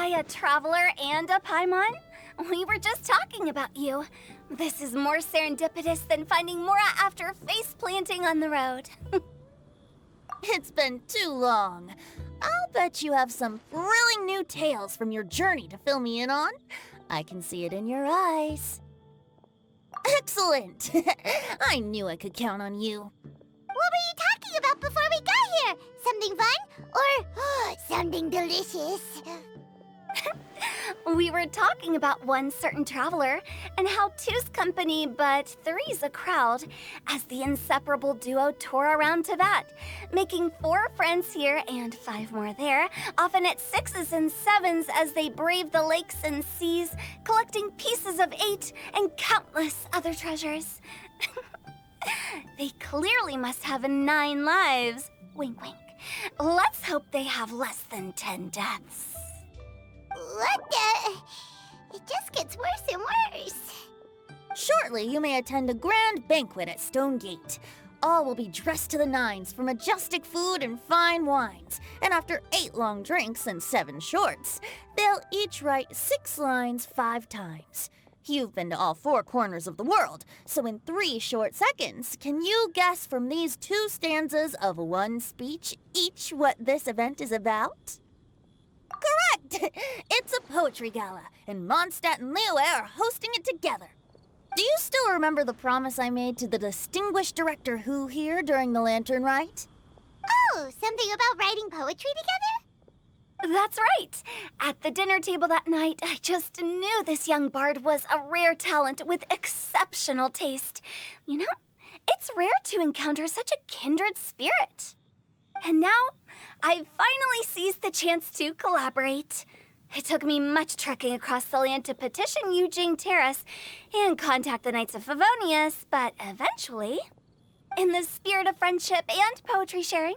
by a traveler and a Paimon? We were just talking about you. This is more serendipitous than finding Mora after face planting on the road. It's been too long. I'll bet you have some thrilling new tales from your journey to fill me in on. I can see it in your eyes. Excellent! I knew I could count on you. What were you talking about before we got here? Something fun? Or something delicious? We were talking about one certain traveler, and how two's company but three's a crowd, as the inseparable duo tore around Tibet, making 4 friends here and 5 more there, often at 6s and 7s as they braved the lakes and seas, collecting pieces of 8 and countless other treasures. They clearly must have 9 lives. Wink, wink. Let's hope they have less than 10 deaths. What the? It just gets worse and worse. Shortly, you may attend a grand banquet at Stone Gate. All will be dressed to the nines for majestic food and fine wines. And after 8 long drinks and 7 shorts, they'll each write 6 lines 5 times. You've been to all 4 corners of the world, so in 3 short seconds, can you guess from these 2 stanzas of 1 speech each what this event is about? Correct! It's a poetry gala, and Mondstadt and Liyue are hosting it together. Do you still remember the promise I made to the distinguished director Who here during the Lantern Rite? Oh, something about writing poetry together? That's right! At the dinner table that night, I just knew this young bard was a rare talent with exceptional taste. You know, it's rare to encounter such a kindred spirit. And now, I've finally seized the chance to collaborate. It took me much trekking across the land to petition Eugene Terrace and contact the Knights of Favonius, but eventually, in the spirit of friendship and poetry sharing,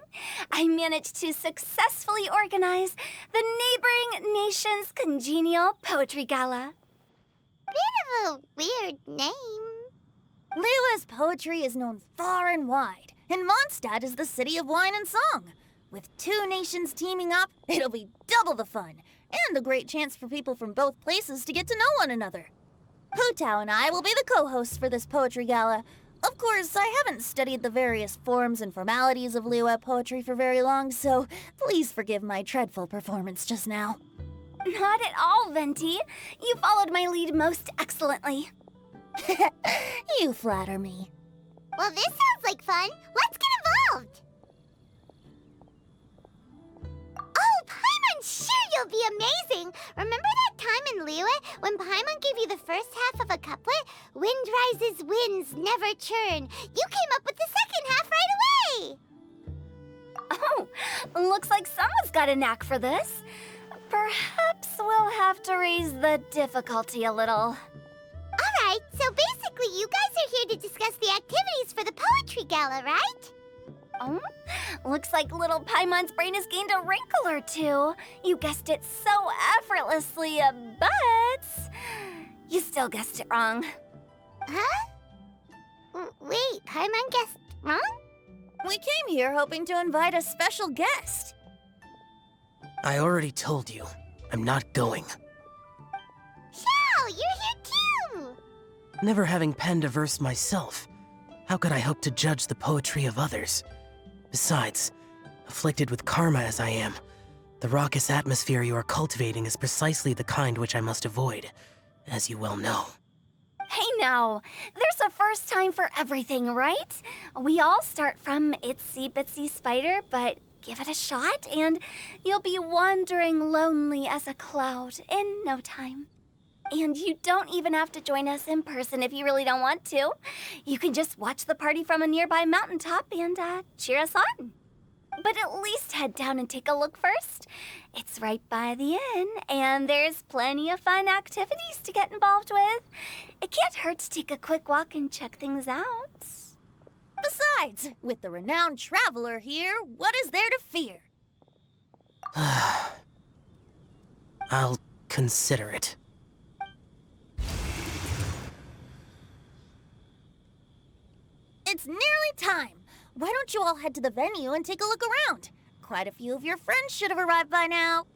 I managed to successfully organize the neighboring nation's congenial poetry gala. Bit of a weird name. Liyue's poetry is known far and wide, and Mondstadt is the city of wine and song. With 2 nations teaming up, it'll be double the fun, and a great chance for people from both places to get to know one another. Hu Tao and I will be the co-hosts for this poetry gala. Of course, I haven't studied the various forms and formalities of Liyue poetry for very long, so please forgive my dreadful performance just now. Not at all, Venti. You followed my lead most excellently. You flatter me. Well, this sounds like fun. Let's get involved. Oh, Paimon, sure you'll be amazing. Remember that time in Liyue when Paimon gave you the first half of a couplet? Wind rises, winds never churn. You came up with the second half right away. Oh, looks like someone's got a knack for this. Perhaps we'll have to raise the difficulty a little. All right, so basically you guys are here to discuss the activities for the poetry gala, right? Oh, looks like little Paimon's brain has gained a wrinkle or 2. You guessed it so effortlessly, but you still guessed it wrong. Huh? Wait, Paimon guessed wrong? We came here hoping to invite a special guest. I already told you, I'm not going. Xiao, you're here too! Never having penned a verse myself, how could I hope to judge the poetry of others? Besides, afflicted with karma as I am, the raucous atmosphere you are cultivating is precisely the kind which I must avoid, as you well know. Hey now, there's a first time for everything, right? We all start from itsy bitsy spider, but give it a shot and you'll be wandering lonely as a cloud in no time. And you don't even have to join us in person if you really don't want to. You can just watch the party from a nearby mountaintop and cheer us on. But at least head down and take a look first. It's right by the inn, and there's plenty of fun activities to get involved with. It can't hurt to take a quick walk and check things out. Besides, with the renowned traveler here, what is there to fear? I'll consider it. It's nearly time. Why don't you all head to the venue and take a look around? Quite a few of your friends should have arrived by now.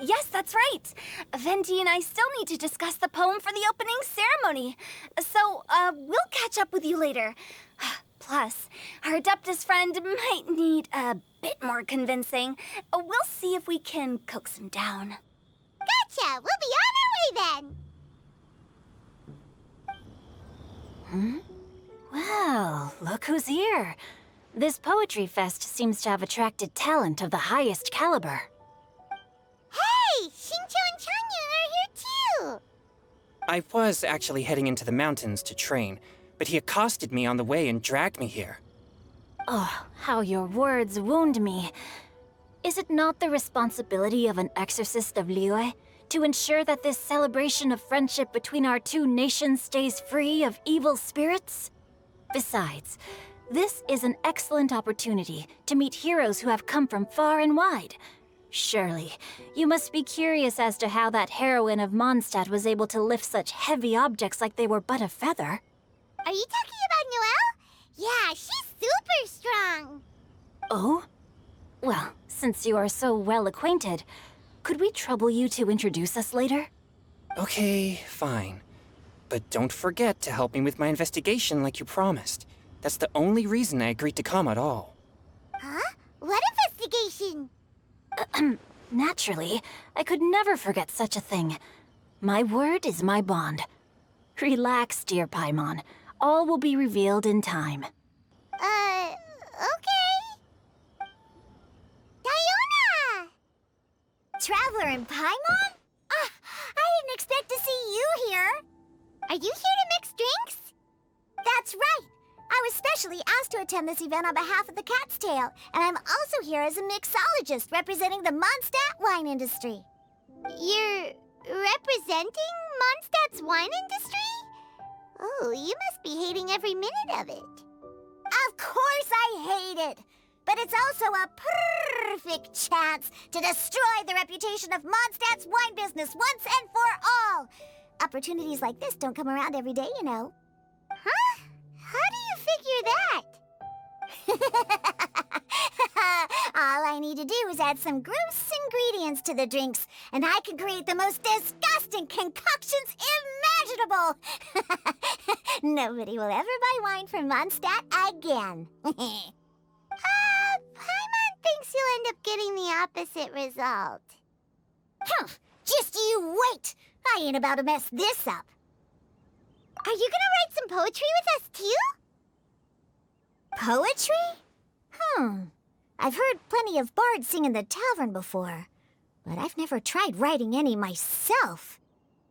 Yes, that's right. Venti and I still need to discuss the poem for the opening ceremony. So, we'll catch up with you later. Plus, our Adeptus friend might need a bit more convincing. We'll see if we can coax him down. Gotcha! We'll be on our way then! Well, look who's here. This poetry fest seems to have attracted talent of the highest caliber. Hey! Shincho and Changyun are here too! I was actually heading into the mountains to train, but he accosted me on the way and dragged me here. Oh, how your words wound me. Is it not the responsibility of an exorcist of Liyue to ensure that this celebration of friendship between our two nations stays free of evil spirits? Besides, this is an excellent opportunity to meet heroes who have come from far and wide. Surely, you must be curious as to how that heroine of Mondstadt was able to lift such heavy objects like they were but a feather. Are you talking about Noelle? Yeah, she's super strong! Oh? Well, since you are so well acquainted, could we trouble you to introduce us later? Okay, fine. But don't forget to help me with my investigation like you promised. That's the only reason I agreed to come at all. Huh? What investigation? Naturally, I could never forget such a thing. My word is my bond. Relax, dear Paimon. All will be revealed in time. Okay. Diona! Traveler in Paimon? I didn't expect to see you here. Are you here to mix drinks? That's right. I was specially asked to attend this event on behalf of the Cat's Tail, and I'm also here as a mixologist representing the Mondstadt wine industry. You're representing Mondstadt's wine industry? Oh, you must be hating every minute of it. Of course I hate it, but it's also a perfect chance to destroy the reputation of Mondstadt's wine business once and for all. Opportunities like this don't come around every day, you know. Huh? How do you figure that? All I need to do is add some gross ingredients to the drinks, and I can create the most disgusting concoctions imaginable. Nobody will ever buy wine from Mondstadt again. Paimon thinks you'll end up getting the opposite result. Just you wait. I ain't about to mess this up. Are you gonna write some poetry with us too? Poetry? I've heard plenty of bards sing in the tavern before, but I've never tried writing any myself.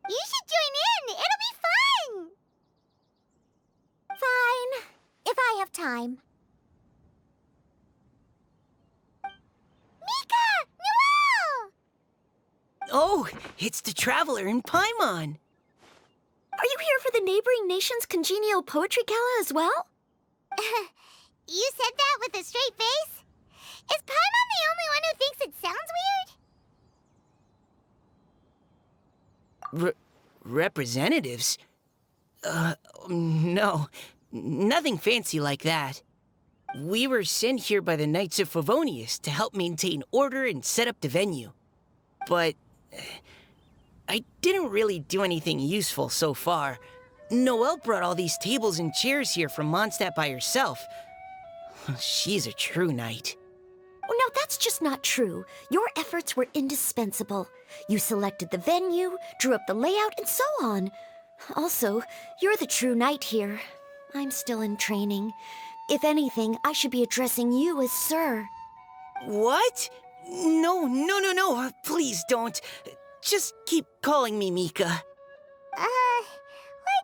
You should join in! It'll be fun! Fine, if I have time. Mika! Noelle! Oh, it's the Traveler in Paimon. Are you here for the neighboring nation's congenial poetry gala as well? You said that with a straight face? Is Paimon the only one who thinks it sounds weird? Representatives? No. Nothing fancy like that. We were sent here by the Knights of Favonius to help maintain order and set up the venue. But I didn't really do anything useful so far. Noelle brought all these tables and chairs here from Mondstadt by herself. She's a true knight. Oh, no, that's just not true. Your efforts were indispensable. You selected the venue, drew up the layout, and so on. Also, you're the true knight here. I'm still in training. If anything, I should be addressing you as Sir. What? No. Please don't. Just keep calling me Mika. Why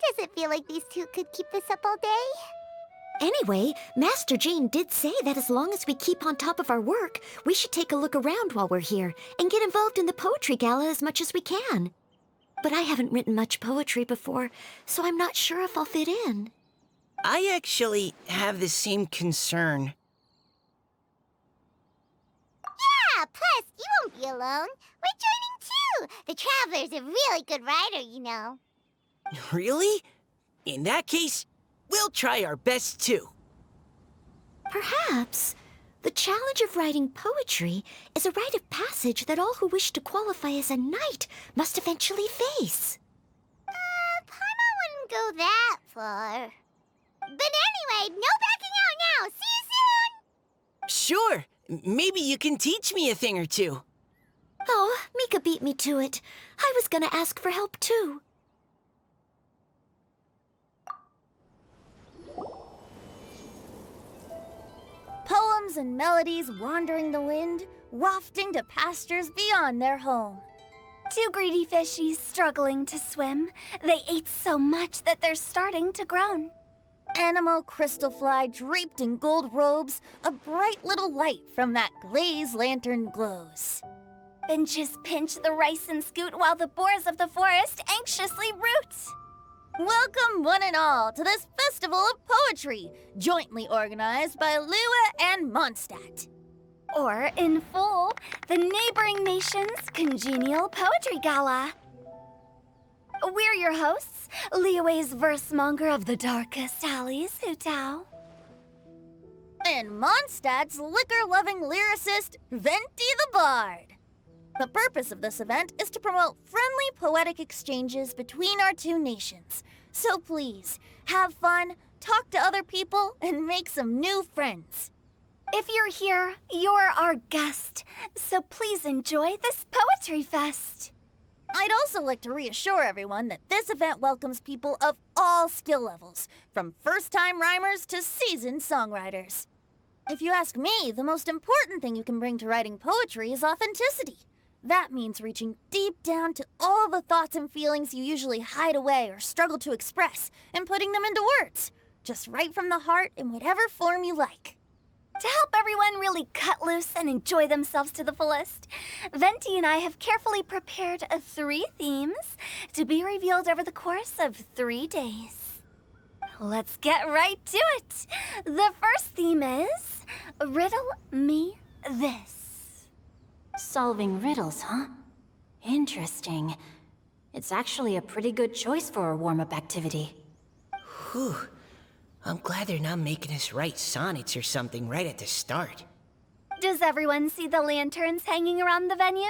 does it feel like these two could keep this up all day? Anyway, Master Jane did say that as long as we keep on top of our work, we should take a look around while we're here and get involved in the poetry gala as much as we can. But I haven't written much poetry before, so I'm not sure if I'll fit in. I actually have the same concern. Yeah, plus, you won't be alone. We're joining too. The Traveler's a really good writer, you know. Really? In that case, we'll try our best too. Perhaps. The challenge of writing poetry is a rite of passage that all who wish to qualify as a knight must eventually face. Paimon wouldn't go that far. But anyway, no backing out now. See you soon! Sure, maybe you can teach me a thing or two. Oh, Mika beat me to it. I was gonna ask for help too. Poems and melodies wandering the wind, wafting to pastures beyond their home. Two greedy fishies struggling to swim. They ate so much that they're starting to groan. Animal crystal fly draped in gold robes, a bright little light from that glazed lantern glows. Benches pinch the rice and scoot while the boars of the forest anxiously root. Welcome one and all to this festival of poetry, jointly organized by Liyue and Mondstadt. Or, in full, the neighboring nation's congenial poetry gala. We're your hosts, Liyue's verse-monger of the darkest alleys, Hutao. And Mondstadt's liquor-loving lyricist, Venti the Bard. The purpose of this event is to promote friendly poetic exchanges between our two nations. So please, have fun, talk to other people, and make some new friends. If you're here, you're our guest, so please enjoy this poetry fest. I'd also like to reassure everyone that this event welcomes people of all skill levels, from first-time rhymers to seasoned songwriters. If you ask me, the most important thing you can bring to writing poetry is authenticity. That means reaching deep down to all the thoughts and feelings you usually hide away or struggle to express, and putting them into words, just right from the heart in whatever form you like. To help everyone really cut loose and enjoy themselves to the fullest, Venti and I have carefully prepared 3 themes to be revealed over the course of 3 days. Let's get right to it. The first theme is Riddle Me This. Solving riddles, huh? Interesting. It's actually a pretty good choice for a warm-up activity. Whew. I'm glad they're not making us write sonnets or something right at the start. Does everyone see the lanterns hanging around the venue?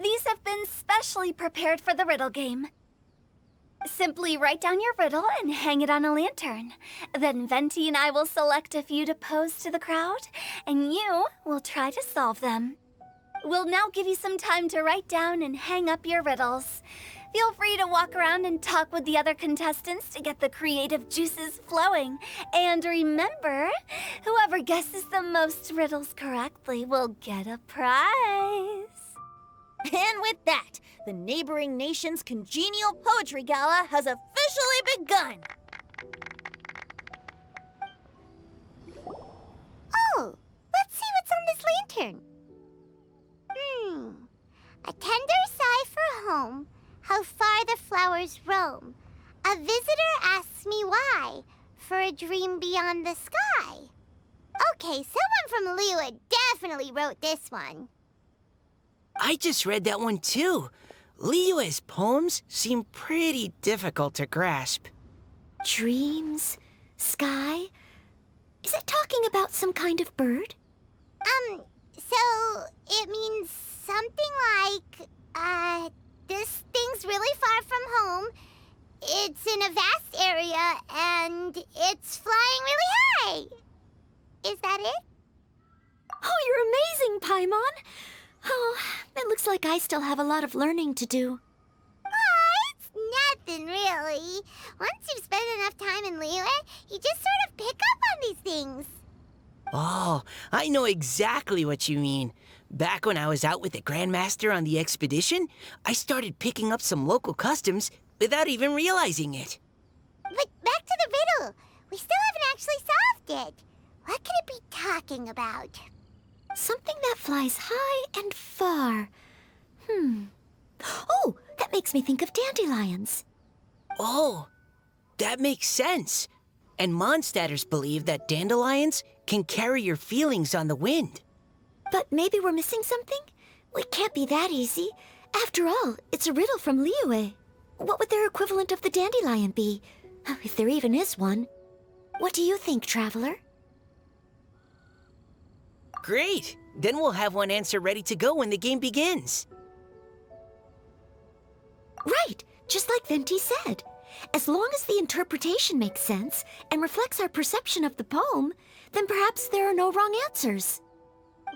These have been specially prepared for the riddle game. Simply write down your riddle and hang it on a lantern. Then Venti and I will select a few to pose to the crowd, and you will try to solve them. We'll now give you some time to write down and hang up your riddles. Feel free to walk around and talk with the other contestants to get the creative juices flowing. And remember, whoever guesses the most riddles correctly will get a prize. And with that, the neighboring nation's congenial poetry gala has officially begun. Oh, let's see what's on this lantern. A tender sigh for home, how far the flowers roam. A visitor asks me why, for a dream beyond the sky. Okay, someone from Liyue definitely wrote this one. I just read that one too. Liyue's poems seem pretty difficult to grasp. Dreams? Sky? Is it talking about some kind of bird? So it means something like, this thing's really far from home. It's in a vast area, and it's flying really high. Is that it? Oh, you're amazing, Paimon! Oh, it looks like I still have a lot of learning to do. It's nothing, really. Once you've spent enough time in Liyue, you just sort of pick up on these things. Oh, I know exactly what you mean. Back when I was out with the Grandmaster on the expedition, I started picking up some local customs without even realizing it. But back to the riddle. We still haven't actually solved it. What could it be talking about? Something that flies high and far. Oh, that makes me think of dandelions. Oh, that makes sense. And Mondstadters believe that dandelions can carry your feelings on the wind. But maybe we're missing something? Well, it can't be that easy. After all, it's a riddle from Liyue. What would their equivalent of the dandelion be? If there even is one. What do you think, Traveler? Great! Then we'll have one answer ready to go when the game begins. Right, just like Venti said. As long as the interpretation makes sense and reflects our perception of the poem, then perhaps there are no wrong answers.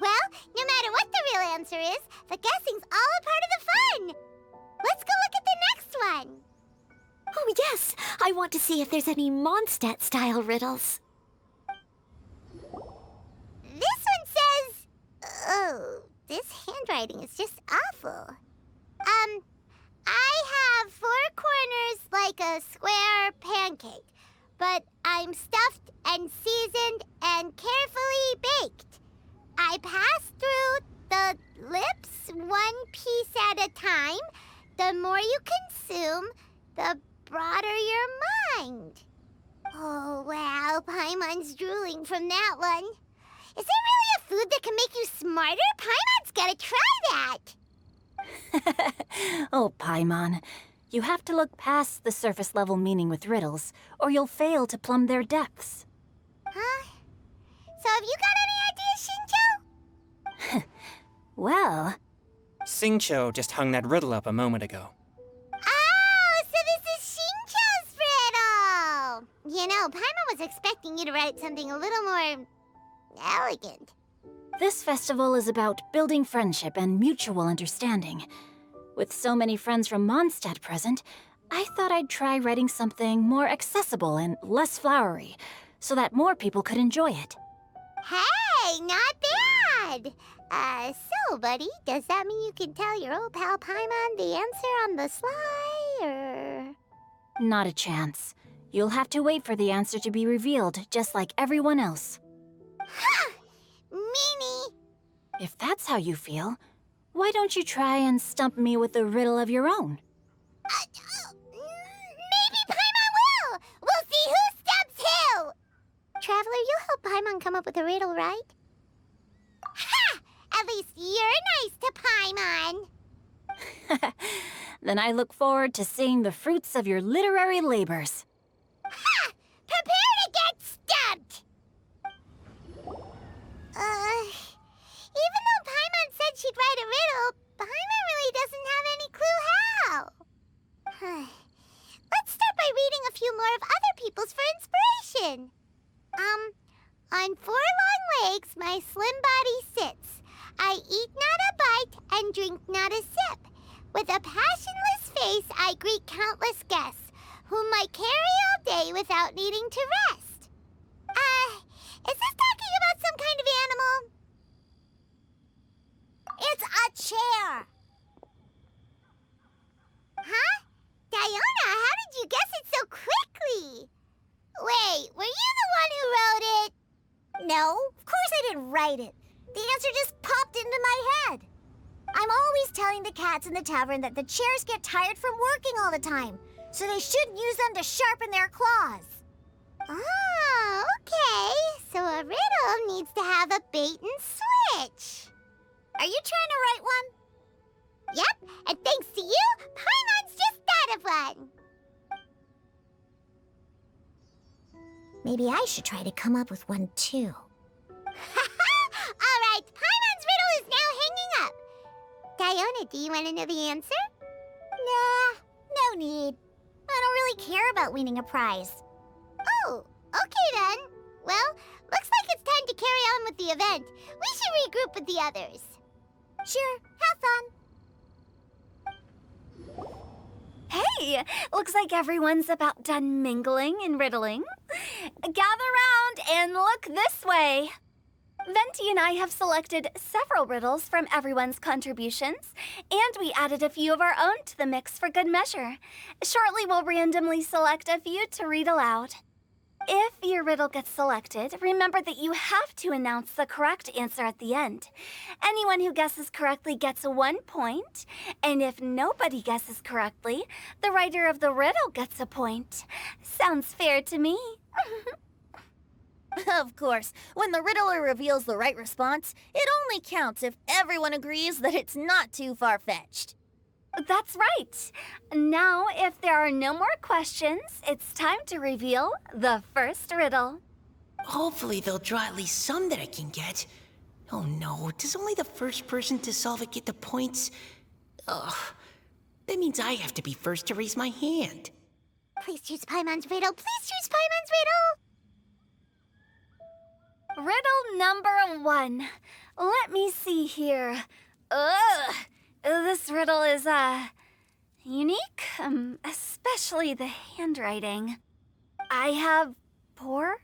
Well, no matter what the real answer is, the guessing's all a part of the fun. Let's go look at the next one. Oh yes, I want to see if there's any Mondstadt-style riddles. This one says... Oh, this handwriting is just awful. I have 4 corners like a square pancake, but I'm stuffed and seasoned and carefully baked. I pass through the lips 1 piece at a time. The more you consume, the broader your mind. Oh, wow, Paimon's drooling from that one. Is there really a food that can make you smarter? Paimon's gotta try that. Oh, Paimon. You have to look past the surface-level meaning with riddles, or you'll fail to plumb their depths. Huh? So have you got any ideas, Shinjo? Well, Xingqiu just hung that riddle up a moment ago. Oh, so this is Shinjo's riddle! You know, Paimon was expecting you to write something a little more... elegant. this festival is about building friendship and mutual understanding. With so many friends from Mondstadt present, I thought I'd try writing something more accessible and less flowery, so that more people could enjoy it. Hey, not bad! So, buddy, does that mean you can tell your old pal Paimon the answer on the sly, or...? Not a chance. You'll have to wait for the answer to be revealed, just like everyone else. Ha! Meanie! If that's how you feel, why don't you try and stump me with a riddle of your own? Maybe Paimon will! We'll see who stumps who! Traveler, you'll help Paimon come up with a riddle, right? Ha! At least you're nice to Paimon! Then I look forward to seeing the fruits of your literary labors. Ha! Prepare to get stumped! Even though Paimon said she'd write a riddle, Paimon really doesn't have any clue how. Let's start by reading a few more of other people's for inspiration. On 4 long legs my slim body sits. I eat not a bite and drink not a sip. With a passionless face I greet countless guests, whom I carry all day without needing to rest. Is this talking about some kind of animal? It's a chair! Huh? Diona, how did you guess it so quickly? Wait, were you the one who wrote it? No, of course I didn't write it. The answer just popped into my head. I'm always telling the cats in the tavern that the chairs get tired from working all the time, so they shouldn't use them to sharpen their claws. Oh, okay. So a riddle needs to have a bait and switch. Are you trying to write one? Yep, and thanks to you, Paimon's just thought of one. Maybe I should try to come up with one too. All right, Paimon's riddle is now hanging up. Diona, do you want to know the answer? Nah, no need. I don't really care about winning a prize. Oh, okay then. Well, looks like it's time to carry on with the event. We should regroup with the others. Sure, have fun. Hey, looks like everyone's about done mingling and riddling. Gather round and look this way. Venti and I have selected several riddles from everyone's contributions, and we added a few of our own to the mix for good measure. Shortly, we'll randomly select a few to read aloud. If your riddle gets selected, remember that you have to announce the correct answer at the end. Anyone who guesses correctly gets 1 point, and if nobody guesses correctly, the writer of the riddle gets a point. Sounds fair to me. Of course, when the riddler reveals the right response, it only counts if everyone agrees that it's not too far-fetched. That's right. Now, if there are no more questions, it's time to reveal the first riddle. Hopefully they'll draw at least some that I can get. Oh no, does only the first person to solve it get the points? Ugh. That means I have to be first to raise my hand. Please choose Paimon's riddle. Please choose Paimon's riddle. Riddle number 1. Let me see here. Ugh. This riddle is, unique, especially the handwriting. I have four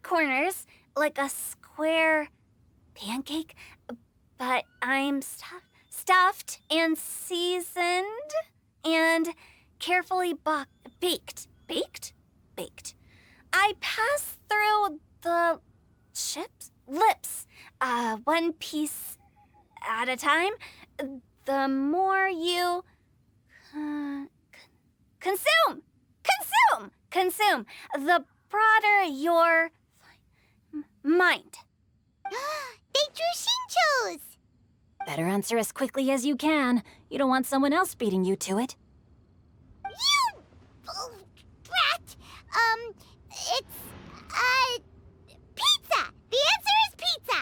corners, like a square pancake, but I'm stuffed and seasoned and carefully baked. I pass through the lips, one piece at a time. The more you consume, the broader your mind. They drew Shinchos! Better answer as quickly as you can. You don't want someone else beating you to it. You brat! It's, pizza! The answer is pizza!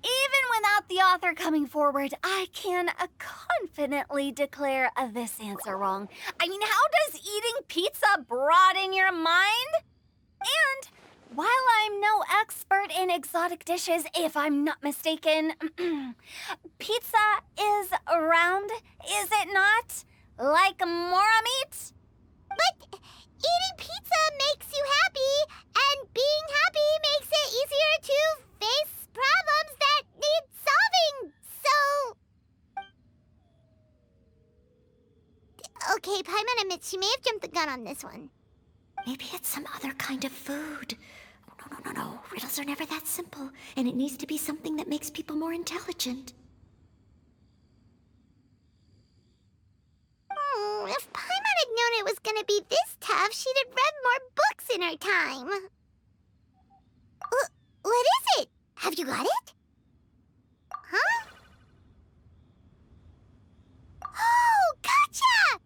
Even without the author coming forward, I can confidently declare this answer wrong. I mean, how does eating pizza broaden your mind? And while I'm no expert in exotic dishes, if I'm not mistaken, pizza is round, is it not? Like mora meat? But eating pizza makes you happy, and being happy makes it easier to face problems that need solving, so... Okay, Paimon admits she may have jumped the gun on this one. Maybe it's some other kind of food. No. Riddles are never that simple, and it needs to be something that makes people more intelligent. If Paimon had known it was gonna be this tough, she'd have read more books in her time. What is it? Have you got it? Huh? Oh, gotcha!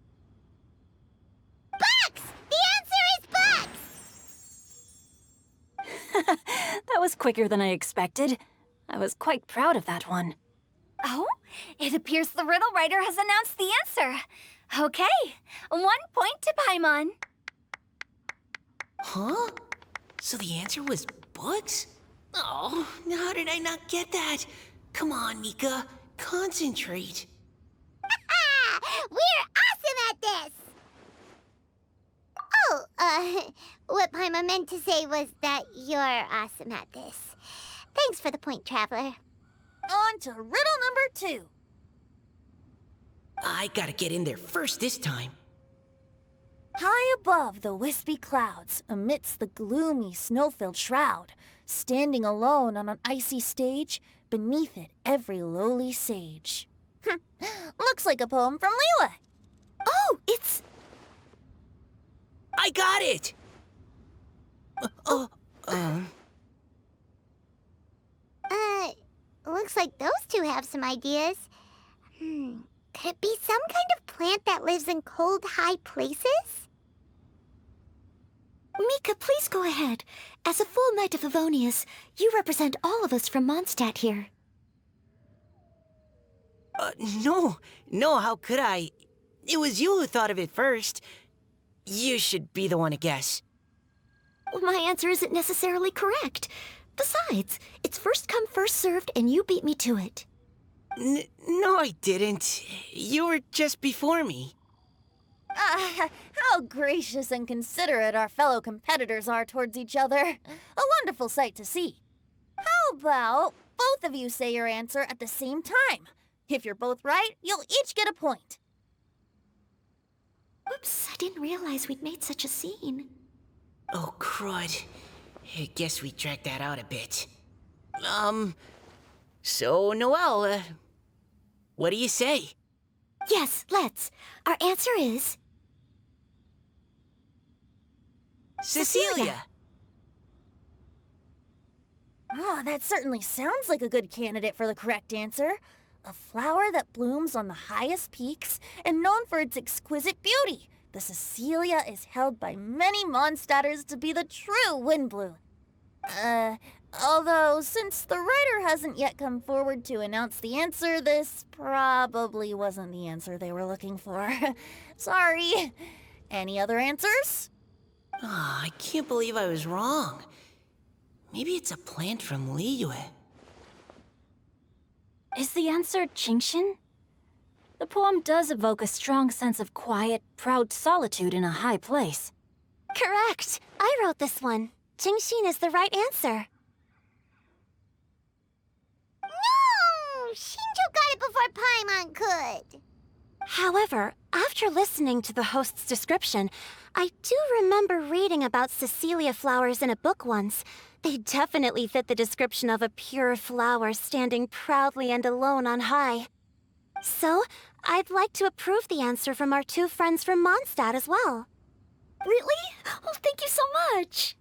Bucks! The answer is bucks! That was quicker than I expected. I was quite proud of that one. Oh, it appears the riddle writer has announced the answer. Okay, 1 point to Paimon. Huh? So the answer was bugs? Oh, how did I not get that? Come on, Mika, concentrate. We're awesome at this! Oh, what Paimon meant to say was that you're awesome at this. Thanks for the point, Traveler. On to riddle number 2. I gotta get in there first this time. High above the wispy clouds, amidst the gloomy snow-filled shroud, standing alone on an icy stage, beneath it every lowly sage. Looks like a poem from Liyue. Oh, it's... I got it! Looks like those two have some ideas. Could it be some kind of plant that lives in cold, high places? Mika, please go ahead. As a full Knight of Favonius, you represent all of us from Mondstadt here. No, how could I? It was you who thought of it first. You should be the one to guess. Well, my answer isn't necessarily correct. Besides, it's first come, first served, and you beat me to it. No, I didn't. You were just before me. How gracious and considerate our fellow competitors are towards each other. A wonderful sight to see. How about both of you say your answer at the same time? If you're both right, you'll each get a point. Whoops, I didn't realize we'd made such a scene. Oh, crud. I guess we dragged that out a bit. So, Noelle, what do you say? Yes, let's. Our answer is... Cecilia! Oh, that certainly sounds like a good candidate for the correct answer. A flower that blooms on the highest peaks and known for its exquisite beauty. The Cecilia is held by many Mondstadters to be the true Windblue. Although, since the writer hasn't yet come forward to announce the answer, this probably wasn't the answer they were looking for. Sorry. Any other answers? Ah, I can't believe I was wrong. Maybe it's a plant from Liyue. Is the answer Genshin? The poem does evoke a strong sense of quiet, proud solitude in a high place. Correct! I wrote this one. Genshin is the right answer. No! Shinjo got it before Paimon could. However, after listening to the host's description, I do remember reading about Cecilia flowers in a book once. They definitely fit the description of a pure flower standing proudly and alone on high. So, I'd like to approve the answer from our two friends from Mondstadt as well. Really? Oh, thank you so much.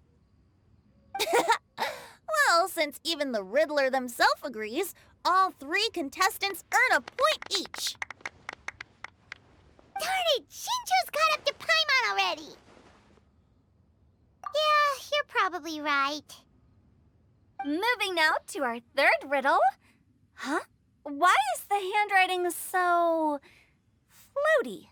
Well, since even the Riddler themselves agrees, all three contestants earn a point each. Darn it! Shinjo's caught up to Paimon already! Yeah, you're probably right. Moving now to our third riddle. Huh? Why is the handwriting so floaty?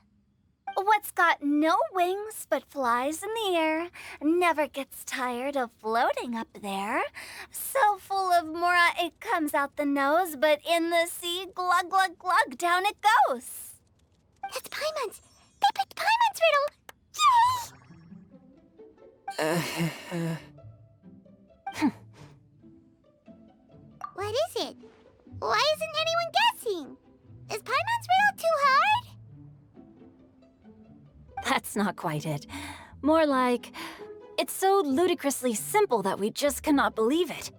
What's got no wings but flies in the air, never gets tired of floating up there. So full of mora it comes out the nose, but in the sea, glug glug glug, down it goes. That's Paimon's! They picked Paimon's riddle! Yay! What is it? Why isn't anyone guessing? Is Paimon's riddle too hard? That's not quite it. More like, it's so ludicrously simple that we just cannot believe it.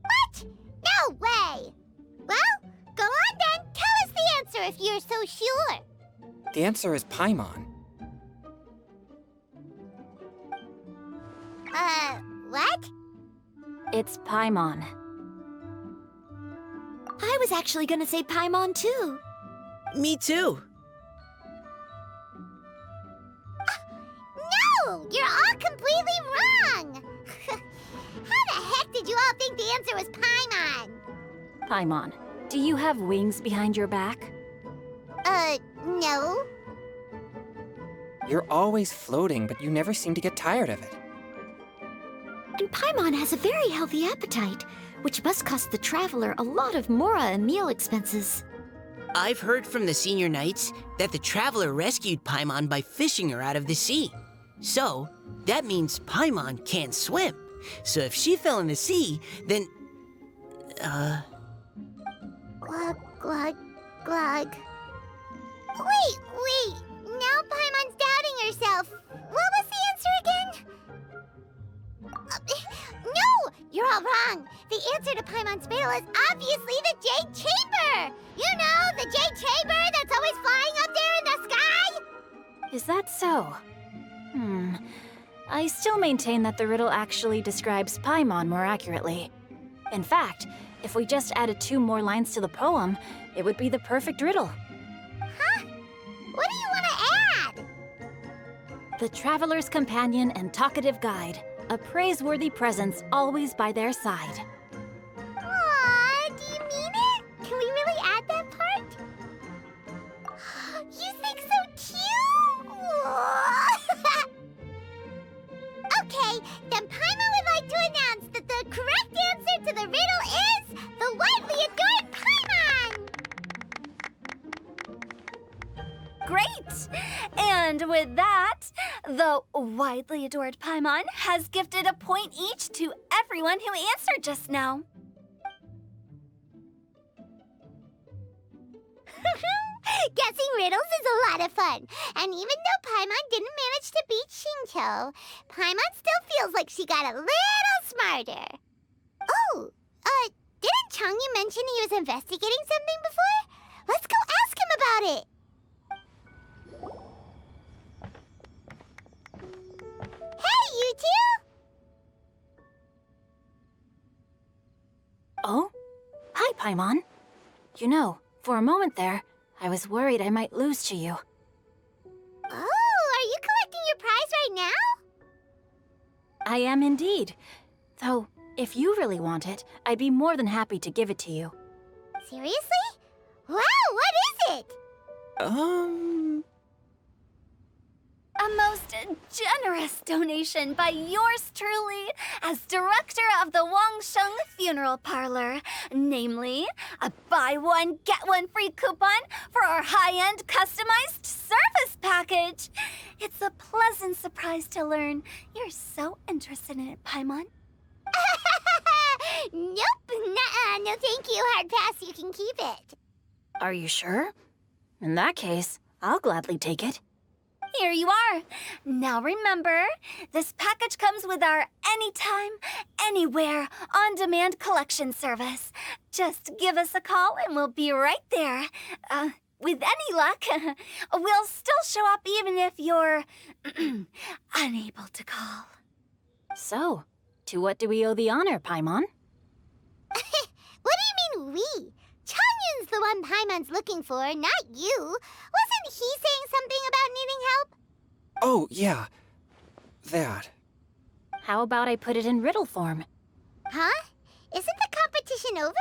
What? No way! Well, go on then. Tell us the answer if you're so sure. The answer is Paimon. What? It's Paimon. I was actually gonna say Paimon too. Me too. No! You're all completely wrong! How the heck did you all think the answer was Paimon? Paimon, do you have wings behind your back? No. You're always floating, but you never seem to get tired of it. And Paimon has a very healthy appetite, which must cost the traveler a lot of mora and meal expenses. I've heard from the senior knights that the traveler rescued Paimon by fishing her out of the sea. So, that means Paimon can't swim. So if she fell in the sea, then... Glug, glug, glug. Wait. Now Paimon's doubting herself. What was the answer again? No! You're all wrong. The answer to Paimon's riddle is obviously the Jade Chamber! You know, the Jade Chamber that's always flying up there in the sky? Is that so? I still maintain that the riddle actually describes Paimon more accurately. In fact, if we just added 2 more lines to the poem, it would be the perfect riddle. Huh? What do you want to add? The traveler's companion and talkative guide, a praiseworthy presence always by their side. Aw, do you mean it? Can we really add that part? You think so cute? Okay, then Paimon would like to announce that the correct answer to the riddle is the widely adored Paimon! Great! And with that, the widely adored Paimon has gifted a point each to everyone who answered just now. Guessing riddles is a lot of fun. And even though Paimon didn't manage to beat Shinjo, Paimon still feels like she got a little smarter. Oh, didn't Changyu mention he was investigating something before? Let's go ask him about it. Hey, you two! Oh? Hi, Paimon. You know, for a moment there, I was worried I might lose to you. Oh, are you collecting your prize right now? I am indeed. Though, If you really want it, I'd be more than happy to give it to you. Seriously? Wow, what is it? A most generous donation by yours truly as director of the Wangsheng Funeral Parlor. Namely, a buy one, get one free coupon for our high-end customized service package. It's a pleasant surprise to learn you're so interested in it, Paimon. Nope, nuh-uh, no thank you, hard pass, you can keep it. Are you sure? In that case, I'll gladly take it. Here you are. Now remember, this package comes with our anytime, anywhere, on-demand collection service. Just give us a call and we'll be right there. With any luck, we'll still show up even if you're unable to call. So, to what do we owe the honor, Paimon? What do you mean we? Changyun's the one Paimon's looking for, not you. Wasn't he saying something about needing help? Oh, yeah. That. How about I put it in riddle form? Huh? Isn't the competition over?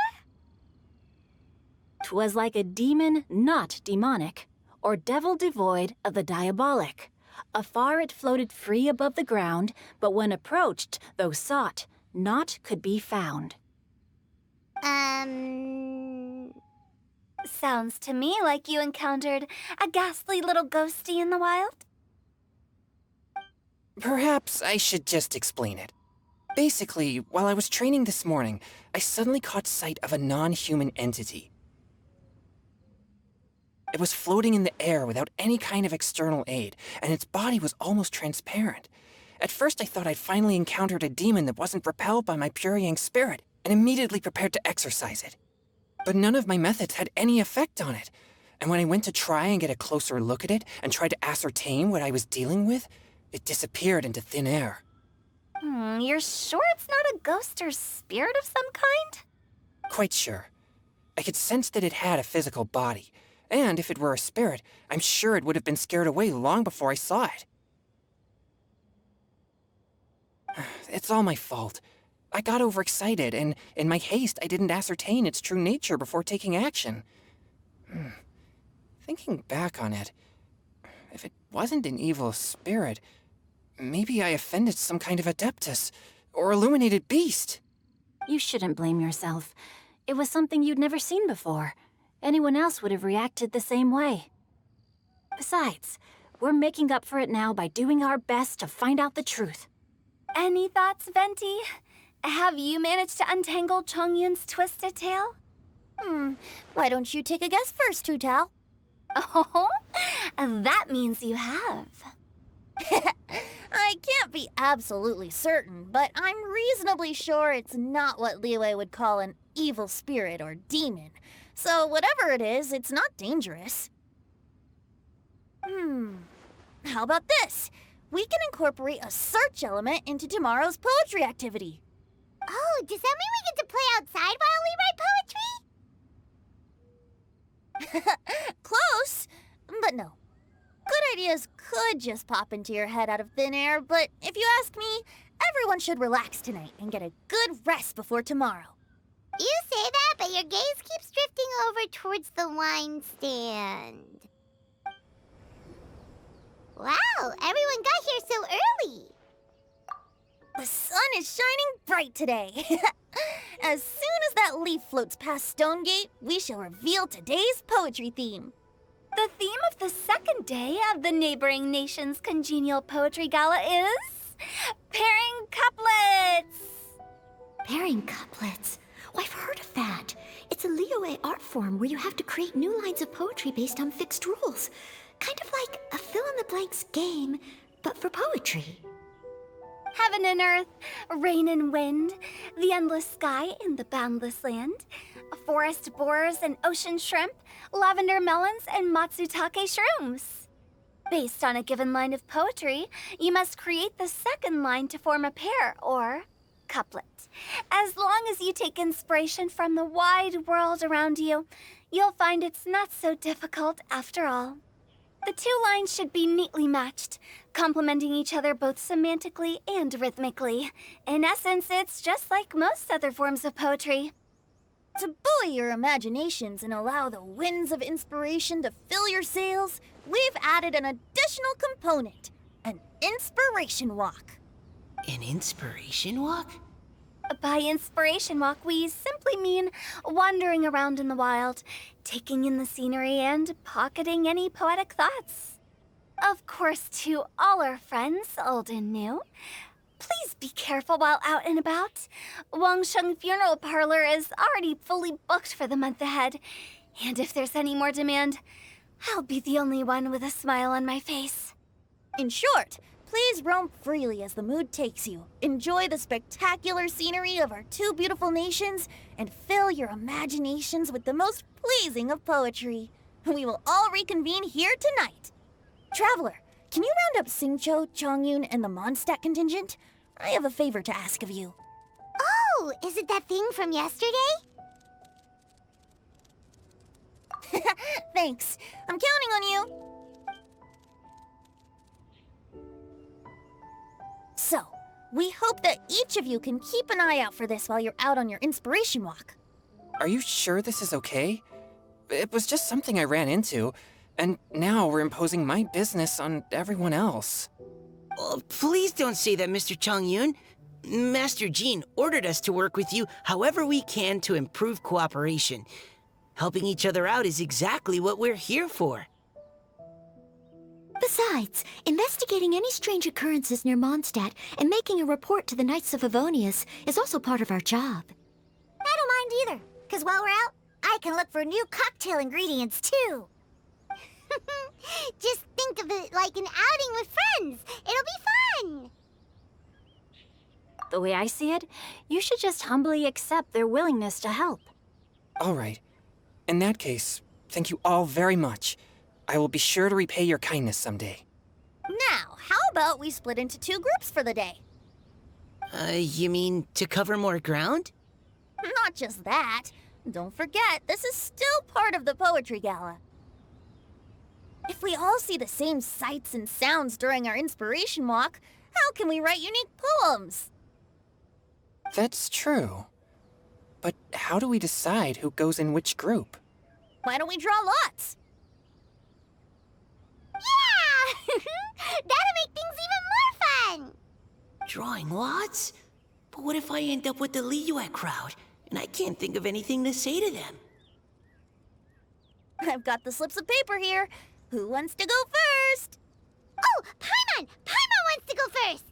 'Twas like a demon not demonic, or devil devoid of the diabolic. Afar it floated free above the ground, but when approached, though sought, naught could be found. Sounds to me like you encountered a ghastly little ghosty in the wild. Perhaps I should just explain it. Basically, while I was training this morning, I suddenly caught sight of a non-human entity. It was floating in the air without any kind of external aid, and its body was almost transparent. At first I thought I'd finally encountered a demon that wasn't repelled by my pure yang spirit, and immediately prepared to exorcise it. But none of my methods had any effect on it, and when I went to try and get a closer look at it and tried to ascertain what I was dealing with, it disappeared into thin air. You're sure it's not a ghost or spirit of some kind? Quite sure. I could sense that it had a physical body, and if it were a spirit, I'm sure it would have been scared away long before I saw it. It's all my fault. I got overexcited, and in my haste, I didn't ascertain its true nature before taking action. Thinking back on it, if it wasn't an evil spirit, maybe I offended some kind of adeptus or illuminated beast. You shouldn't blame yourself. It was something you'd never seen before. Anyone else would have reacted the same way. Besides, we're making up for it now by doing our best to find out the truth. Any thoughts, Venti? Have you managed to untangle Chongyun's twisted tail? Why don't you take a guess first, Hu-Tao? Oh, that means you have. I can't be absolutely certain, but I'm reasonably sure it's not what Liyue would call an evil spirit or demon. So whatever it is, it's not dangerous. How about this? We can incorporate a search element into tomorrow's poetry activity. Oh, does that mean we get to play outside while we write poetry? Close, but no. Good ideas could just pop into your head out of thin air, but if you ask me, everyone should relax tonight and get a good rest before tomorrow. You say that, but your gaze keeps drifting over towards the wine stand. Wow, everyone got here so early. The sun is shining bright today. As soon as that leaf floats past Stonegate, we shall reveal today's poetry theme. The theme of the second day of the neighboring nation's congenial poetry gala is pairing couplets. Pairing couplets. Oh, I've heard of that. It's a Liyue art form where you have to create new lines of poetry based on fixed rules. Kind of like a fill-in-the-blanks game, but for poetry. Heaven and earth, rain and wind, the endless sky and the boundless land, forest borers and ocean shrimp, lavender melons and matsutake shrooms. Based on a given line of poetry, you must create the second line to form a pair, or couplet. As long as you take inspiration from the wide world around you, you'll find it's not so difficult after all. The two lines should be neatly matched, complementing each other both semantically and rhythmically. In essence, it's just like most other forms of poetry. To buoy your imaginations and allow the winds of inspiration to fill your sails, we've added an additional component, an inspiration walk. An inspiration walk? By inspiration walk, we simply mean wandering around in the wild, taking in the scenery and pocketing any poetic thoughts. Of course, to all our friends, old and new, please be careful while out and about. Wangsheng Funeral Parlor is already fully booked for the month ahead, and if there's any more demand, I'll be the only one with a smile on my face. In short, please roam freely as the mood takes you. Enjoy the spectacular scenery of our two beautiful nations and fill your imaginations with the most pleasing of poetry. We will all reconvene here tonight. Traveler, can you round up Xingqiu, Chongyun, and the Mondstadt contingent? I have a favor to ask of you. Oh, is it that thing from yesterday? Thanks. I'm counting on you. So, we hope that each of you can keep an eye out for this while you're out on your inspiration walk. Are you sure this is okay? It was just something I ran into, and now we're imposing my business on everyone else. Oh, please don't say that, Mr. Chongyun. Master Jean ordered us to work with you however we can to improve cooperation. Helping each other out is exactly what we're here for. Besides, investigating any strange occurrences near Mondstadt and making a report to the Knights of Favonius is also part of our job. I don't mind either, because while we're out, I can look for new cocktail ingredients too. Just think of it like an outing with friends. It'll be fun. The way I see it, you should just humbly accept their willingness to help. All right. In that case, thank you all very much. I will be sure to repay your kindness someday. Now, how about we split into two groups for the day? You mean to cover more ground? Not just that. Don't forget, this is still part of the Poetry Gala. If we all see the same sights and sounds during our inspiration walk, how can we write unique poems? That's true. But how do we decide who goes in which group? Why don't we draw lots? Yeah! That'll make things even more fun. Drawing lots? But what if I end up with the Liyue crowd, and I can't think of anything to say to them? I've got the slips of paper here. Who wants to go first? Oh, Paimon! Paimon wants to go first.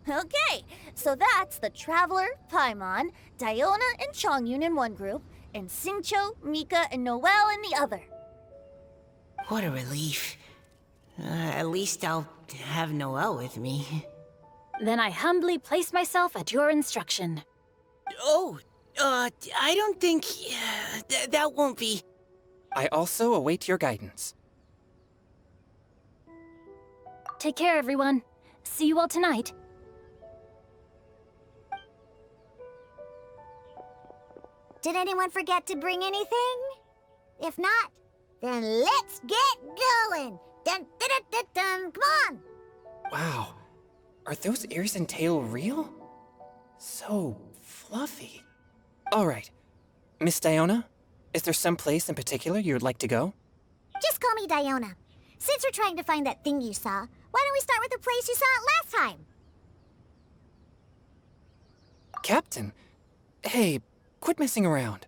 Okay, so that's the Traveler, Paimon, Diona, and Chongyun in one group, and Xingqiu, Mika, and Noelle in the other. What a relief. At least I'll have Noelle with me. Then I humbly place myself at your instruction. Oh, I don't think... that won't be... I also await your guidance. Take care, everyone. See you all tonight. Did anyone forget to bring anything? If not, then let's get going. Dun, dun, dun, dun, dun. Come on. Wow. Are those ears and tail real? So fluffy. All right. Miss Diona, is there some place in particular you would like to go? Just call me Diona. Since we're trying to find that thing you saw, why don't we start with the place you saw it last time? Captain, hey, quit messing around.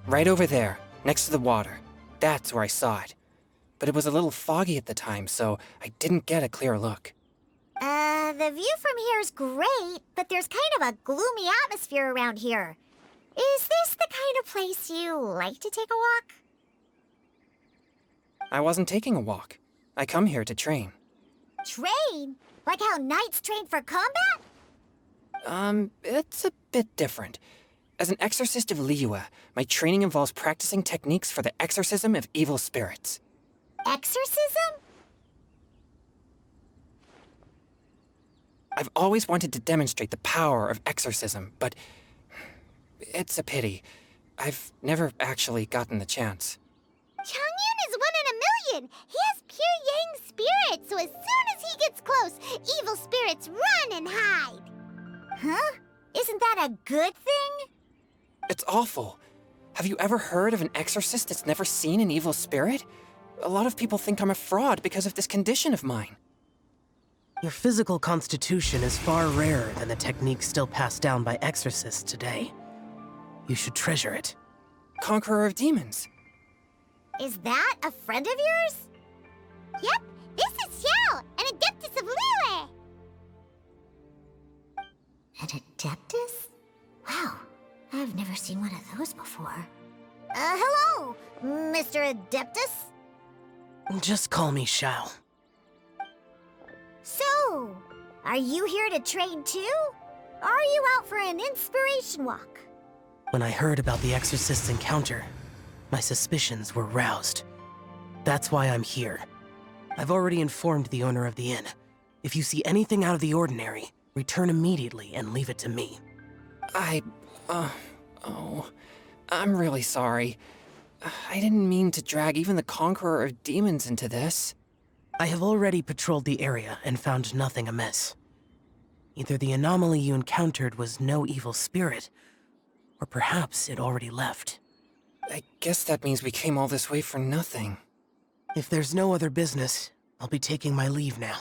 Right over there, next to the water. That's where I saw it. But it was a little foggy at the time, so I didn't get a clear look. The view from here is great, but there's kind of a gloomy atmosphere around here. Is this the kind of place you like to take a walk? I wasn't taking a walk. I come here to train. Train? Like how knights train for combat? It's a bit different. As an exorcist of Liyue, my training involves practicing techniques for the exorcism of evil spirits. Exorcism? I've always wanted to demonstrate the power of exorcism, but it's a pity. I've never actually gotten the chance. Changyun is 1 in a million! He has pure Yang spirit, so as soon as he gets close, evil spirits run and hide! Huh? Isn't that a good thing? It's awful. Have you ever heard of an exorcist that's never seen an evil spirit? A lot of people think I'm a fraud because of this condition of mine. Your physical constitution is far rarer than the techniques still passed down by exorcists today. You should treasure it. Conqueror of demons. Is that a friend of yours? Yep, this is Xiao, an adeptus of Liyue! An adeptus? Wow, I've never seen one of those before. Hello, Mr. Adeptus? Just call me Xiao. So, are you here to train too? Or are you out for an inspiration walk? When I heard about the exorcist's encounter, my suspicions were roused. That's why I'm here. I've already informed the owner of the inn. If you see anything out of the ordinary, return immediately and leave it to me. I'm really sorry. I didn't mean to drag even the Conqueror of Demons into this. I have already patrolled the area and found nothing amiss. Either the anomaly you encountered was no evil spirit, or perhaps it already left. I guess that means we came all this way for nothing. If there's no other business, I'll be taking my leave now.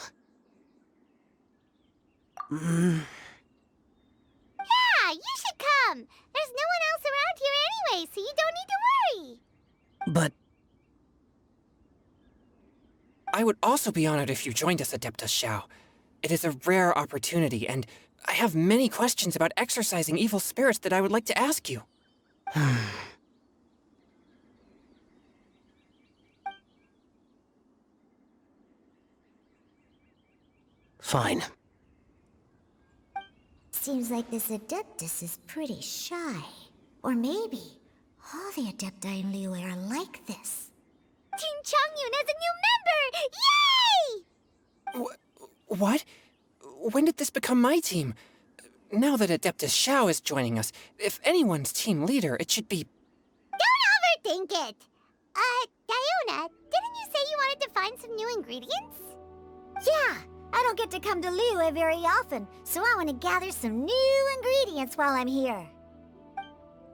Yeah, you should come! There's no one else around here anyway, so you don't need to worry! But I would also be honored if you joined us, Adeptus Xiao. It is a rare opportunity, and I have many questions about exorcising evil spirits that I would like to ask you. Fine. Seems like this Adeptus is pretty shy. Or maybe all the Adepti in Liyue are like this. Team Changyun has a new member! Yay! What? When did this become my team? Now that Adeptus Xiao is joining us, if anyone's team leader, it should be... Don't overthink it! Diona, didn't you say you wanted to find some new ingredients? Yeah, I don't get to come to Liyue very often, so I want to gather some new ingredients while I'm here.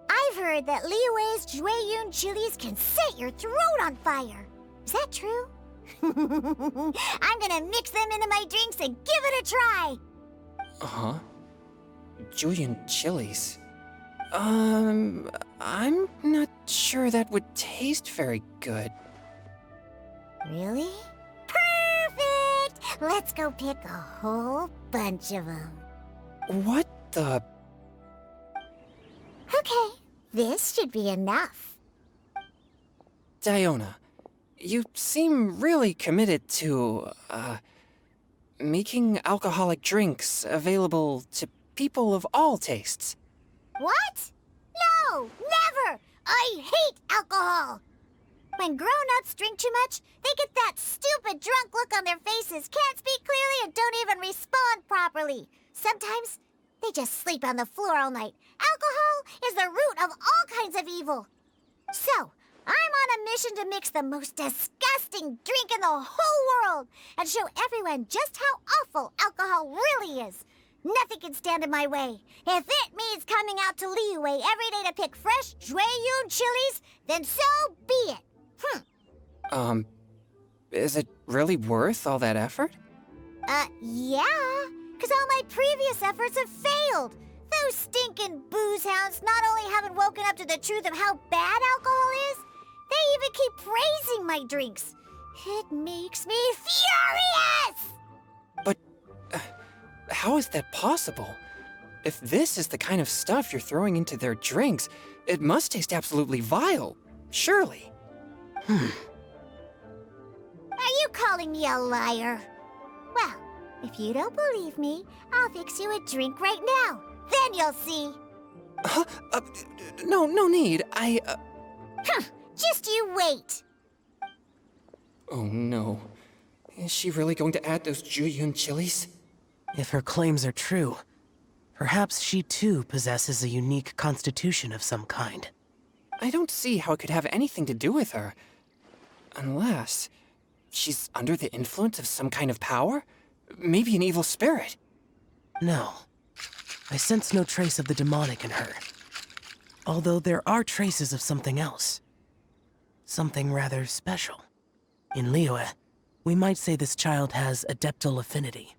I've heard that Liyue's Jueyun chilies can set your throat on fire. Is that true? I'm gonna mix them into my drinks and give it a try. Uh-huh. Julian chilies. I'm not sure that would taste very good. Really? Perfect! Let's go pick a whole bunch of them. What the... Okay, this should be enough. Diona, you seem really committed to, making alcoholic drinks available to people of all tastes. What? No, never! I hate alcohol! When grown-ups drink too much, they get that stupid drunk look on their faces, can't speak clearly, and don't even respond properly. Sometimes, they just sleep on the floor all night. Alcohol is the root of all kinds of evil. So, I'm on a mission to mix the most disgusting drink in the whole world and show everyone just how awful alcohol really is. Nothing can stand in my way. If it means coming out to Liyue every day to pick fresh Jueyun chilies, then so be it. Is it really worth all that effort? Yeah, because all my previous efforts have failed. Those stinking booze hounds not only haven't woken up to the truth of how bad alcohol is, they even keep praising my drinks. It makes me furious! But how is that possible? If this is the kind of stuff you're throwing into their drinks, it must taste absolutely vile, surely. Are you calling me a liar? Well, if you don't believe me, I'll fix you a drink right now. Then you'll see. No need. Just you wait. Oh no. Is she really going to add those Jueyun chilies? If her claims are true, perhaps she too possesses a unique constitution of some kind. I don't see how it could have anything to do with her. Unless she's under the influence of some kind of power? Maybe an evil spirit. No. I sense no trace of the demonic in her. Although there are traces of something else. Something rather special. In Liyue, we might say this child has adeptal affinity.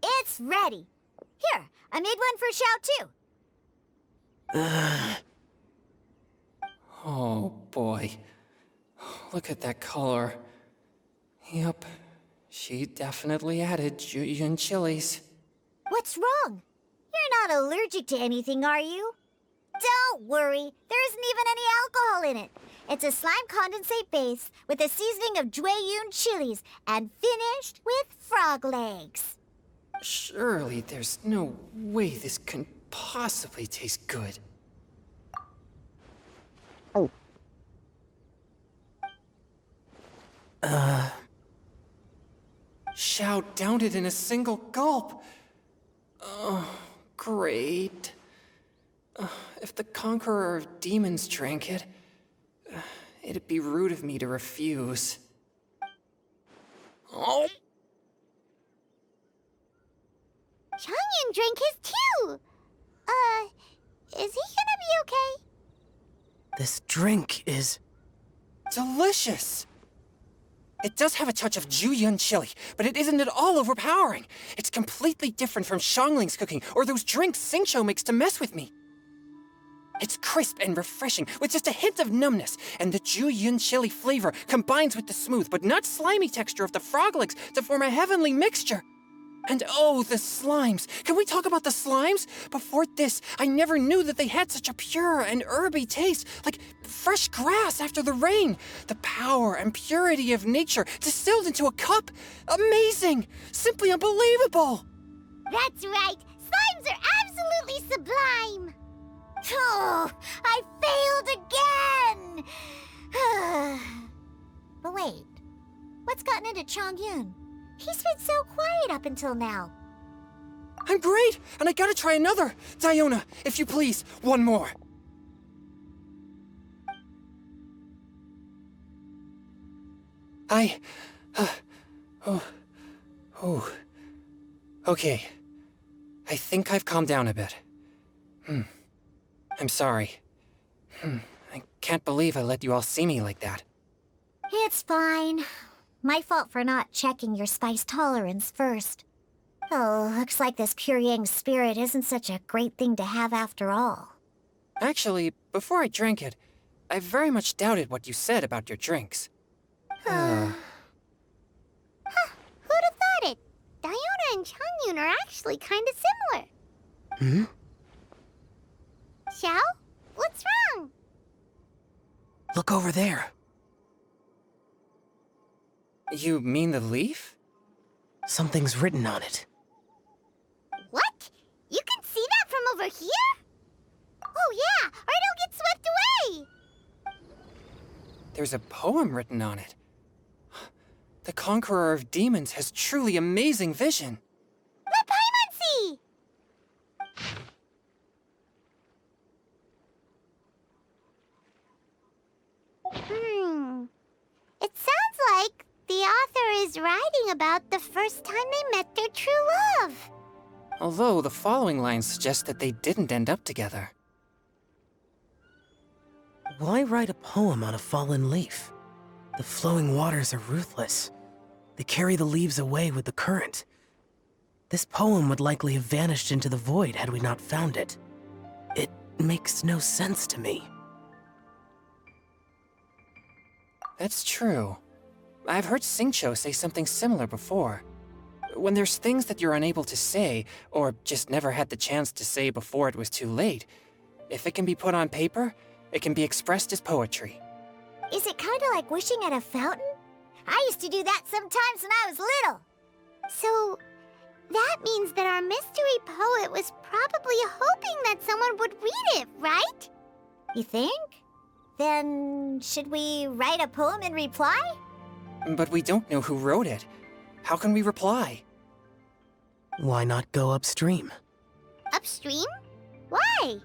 It's ready. Here, I made one for Xiao too. Oh boy. Look at that color. Yep, she definitely added Julian chilies. What's wrong? You're not allergic to anything, are you? Don't worry, there isn't even any alcohol in it. It's a slime condensate base with a seasoning of Jueyun chilies and finished with frog legs. Surely there's no way this can possibly taste good. Xiao downed it in a single gulp. Oh, great. If the Conqueror of Demons drank it, it'd be rude of me to refuse. Oh! Changyun drank his too. Is he gonna be okay? This drink is... Delicious! It does have a touch of Jueyun chili, but it isn't at all overpowering. It's completely different from Xiangling's cooking or those drinks Xingqiu makes to mess with me. It's crisp and refreshing, with just a hint of numbness, and the Jueyun chili flavor combines with the smooth but not slimy texture of the frog legs to form a heavenly mixture. And oh, the slimes! Can we talk about the slimes? Before this, I never knew that they had such a pure and herby taste, like fresh grass after the rain. The power and purity of nature distilled into a cup. Amazing! Simply unbelievable! That's right. Slimes are absolutely sublime. Oh, I failed again! But wait, what's gotten into Changyun? He's been so quiet up until now. I'm great, and I gotta try another. Diona, if you please, one more. Okay. I think I've calmed down a bit. I'm sorry. I can't believe I let you all see me like that. It's fine. My fault for not checking your spice tolerance first. Oh, looks like this pure yang spirit isn't such a great thing to have after all. Actually, before I drank it, I very much doubted what you said about your drinks. Who'd have thought it? Diona and Changyun are actually kind of similar. Xiao? What's wrong? Look over there. You mean the leaf? Something's written on it. What? You can see that from over here? Oh yeah, or it'll get swept away! There's a poem written on it. The Conqueror of Demons has truly amazing vision. Let Paimon see! It sounds like the author is writing about the first time they met their true love. Although the following lines suggest that they didn't end up together. Why write a poem on a fallen leaf? The flowing waters are ruthless. They carry the leaves away with the current. This poem would likely have vanished into the void had we not found it. It makes no sense to me. That's true. I've heard Xingqiu say something similar before. When there's things that you're unable to say, or just never had the chance to say before it was too late, if it can be put on paper, it can be expressed as poetry. Is it kind of like wishing at a fountain? I used to do that sometimes when I was little. So, that means that our mystery poet was probably hoping that someone would read it, right? You think? Then should we write a poem in reply? But we don't know who wrote it. How can we reply? Why not go upstream? Upstream? Why?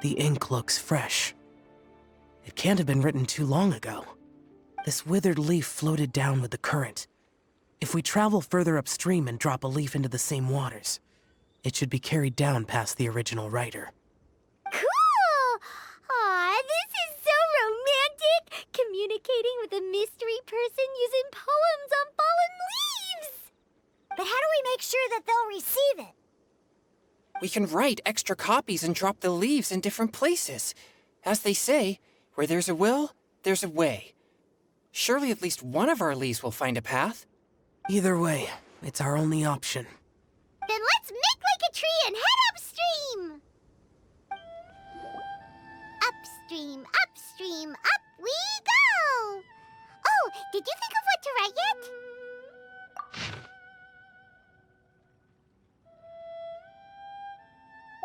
The ink looks fresh. It can't have been written too long ago. This withered leaf floated down with the current. If we travel further upstream and drop a leaf into the same waters, it should be carried down past the original writer. Cool! Aw, this is so romantic! Communicating with a mystery person using poems on fallen leaves! But how do we make sure that they'll receive it? We can write extra copies and drop the leaves in different places. As they say, where there's a will, there's a way. Surely at least one of our leaves will find a path. Either way, it's our only option. Then let's make like a tree and head upstream! Upstream, upstream, up we go! Oh, did you think of what to write yet?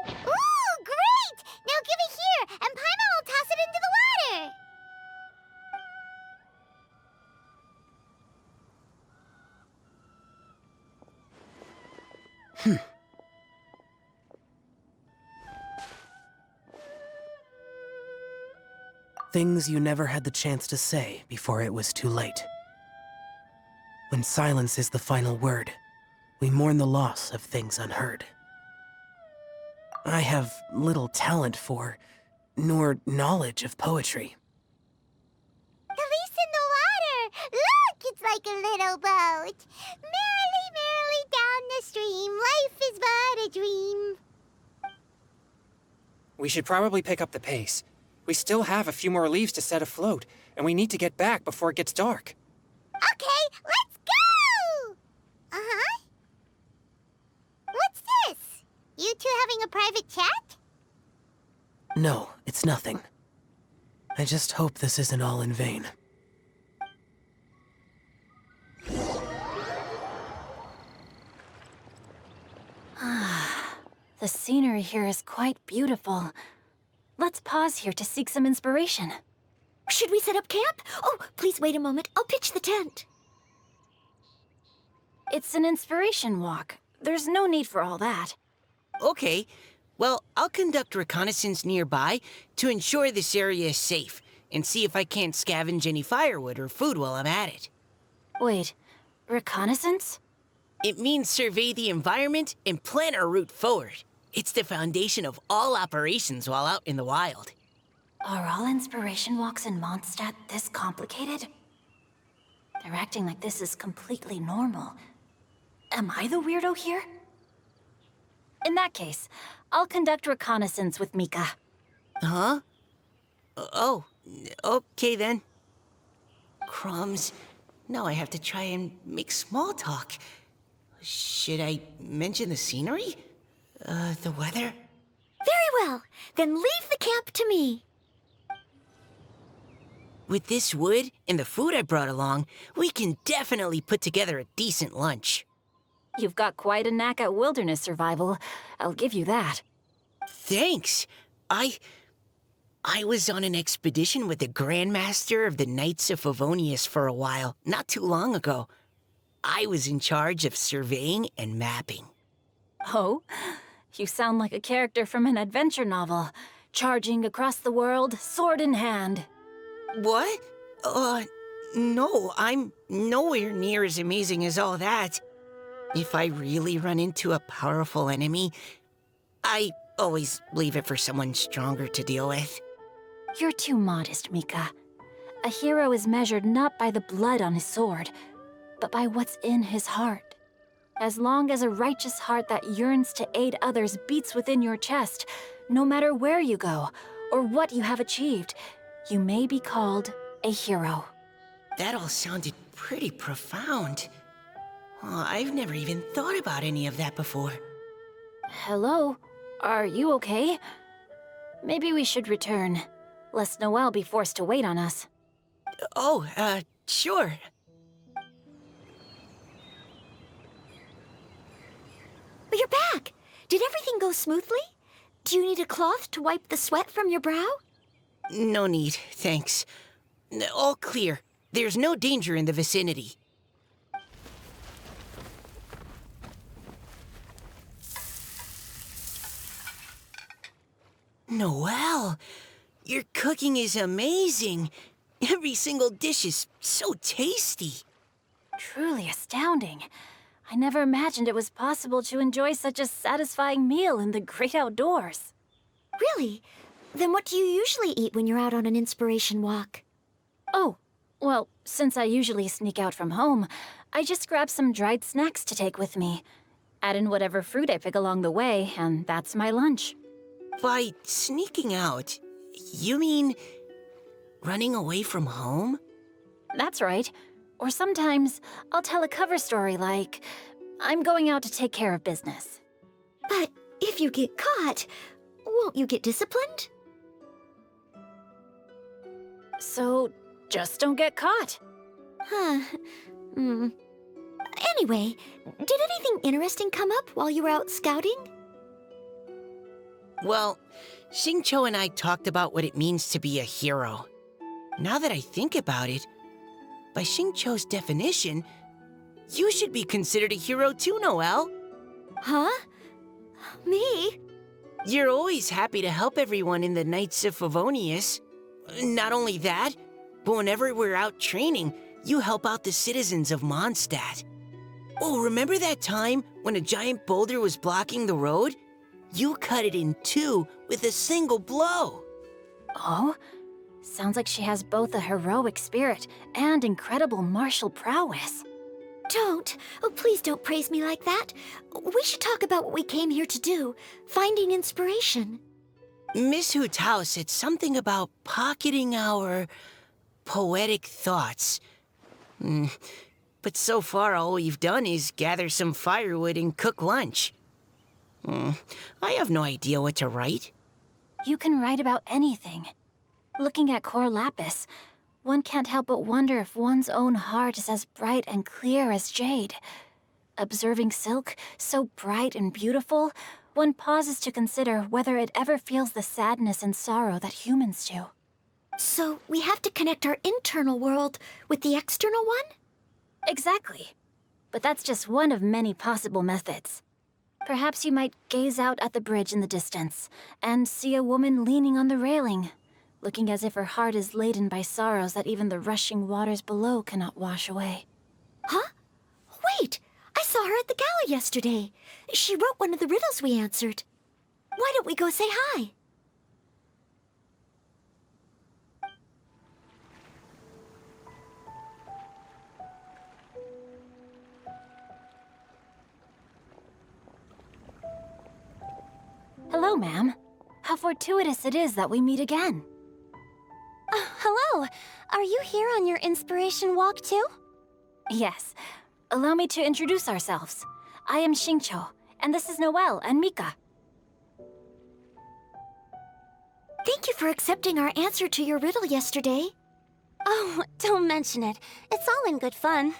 Ooh, great! Now give it here, and Paimon will toss it into the water! Things you never had the chance to say before it was too late. When silence is the final word, we mourn the loss of things unheard. I have little talent for, nor knowledge of poetry. The leaf's in the water! Look, it's like a little boat! Merrily, merrily down the stream, life is but a dream. We should probably pick up the pace. We still have a few more leaves to set afloat, and we need to get back before it gets dark. Okay, let's go! Uh-huh. What's this? You two having a private chat? No, it's nothing. I just hope this isn't all in vain. The scenery here is quite beautiful. Let's pause here to seek some inspiration. Should we set up camp? Oh, please wait a moment. I'll pitch the tent. It's an inspiration walk. There's no need for all that. Okay, well, I'll conduct reconnaissance nearby to ensure this area is safe, and see if I can't scavenge any firewood or food while I'm at it. Wait, reconnaissance? It means survey the environment and plan our route forward. It's the foundation of all operations while out in the wild. Are all inspiration walks in Mondstadt this complicated? They're acting like this is completely normal. Am I the weirdo here? In that case, I'll conduct reconnaissance with Mika. Huh? Oh, okay then. Crumbs. Now I have to try and make small talk. Should I mention the scenery? The weather? Very well. Then leave the camp to me. With this wood and the food I brought along, we can definitely put together a decent lunch. You've got quite a knack at wilderness survival. I'll give you that. Thanks. I was on an expedition with the Grandmaster of the Knights of Favonius for a while, not too long ago. I was in charge of surveying and mapping. Oh? You sound like a character from an adventure novel, charging across the world, sword in hand. What? No, I'm nowhere near as amazing as all that. If I really run into a powerful enemy, I always leave it for someone stronger to deal with. You're too modest, Mika. A hero is measured not by the blood on his sword, but by what's in his heart. As long as a righteous heart that yearns to aid others beats within your chest, no matter where you go or what you have achieved, you may be called a hero. That all sounded pretty profound. I've never even thought about any of that before. Hello? Are you okay? Maybe we should return, lest Noelle be forced to wait on us. Oh, sure. But you're back. Did everything go smoothly? Do you need a cloth to wipe the sweat from your brow? No need, thanks. All clear. There's no danger in the vicinity. Noelle, your cooking is amazing. Every single dish is so tasty. Truly astounding. I never imagined it was possible to enjoy such a satisfying meal in the great outdoors. Really? Then what do you usually eat when you're out on an inspiration walk? Oh, well, since I usually sneak out from home, I just grab some dried snacks to take with me. Add in whatever fruit I pick along the way, and that's my lunch. By sneaking out, you mean running away from home? That's right. Or sometimes I'll tell a cover story like, I'm going out to take care of business. But if you get caught, won't you get disciplined? So just don't get caught. Huh. Anyway, did anything interesting come up while you were out scouting? Well, Xingqiu and I talked about what it means to be a hero. Now that I think about it, by Xingqiu's definition, you should be considered a hero too, Noelle. Huh? Me? You're always happy to help everyone in the Knights of Favonius. Not only that, but whenever we're out training, you help out the citizens of Mondstadt. Oh, remember that time when a giant boulder was blocking the road? You cut it in two with a single blow. Oh? Sounds like she has both a heroic spirit and incredible martial prowess. Don't. Oh, please don't praise me like that. We should talk about what we came here to do, finding inspiration. Miss Hu Tao said something about pocketing our poetic thoughts. But so far, all we've done is gather some firewood and cook lunch. I have no idea what to write. You can write about anything. Looking at Cor Lapis, one can't help but wonder if one's own heart is as bright and clear as jade. Observing silk, so bright and beautiful, one pauses to consider whether it ever feels the sadness and sorrow that humans do. So we have to connect our internal world with the external one? Exactly. But that's just one of many possible methods. Perhaps you might gaze out at the bridge in the distance and see a woman leaning on the railing, looking as if her heart is laden by sorrows that even the rushing waters below cannot wash away. Huh? Wait! I saw her at the gala yesterday. She wrote one of the riddles we answered. Why don't we go say hi? Hello, ma'am. How fortuitous it is that we meet again. Hello. Are you here on your inspiration walk too? Yes. Allow me to introduce ourselves. I am Xingqiu, and this is Noelle and Mika. Thank you for accepting our answer to your riddle yesterday. Oh, don't mention it. It's all in good fun.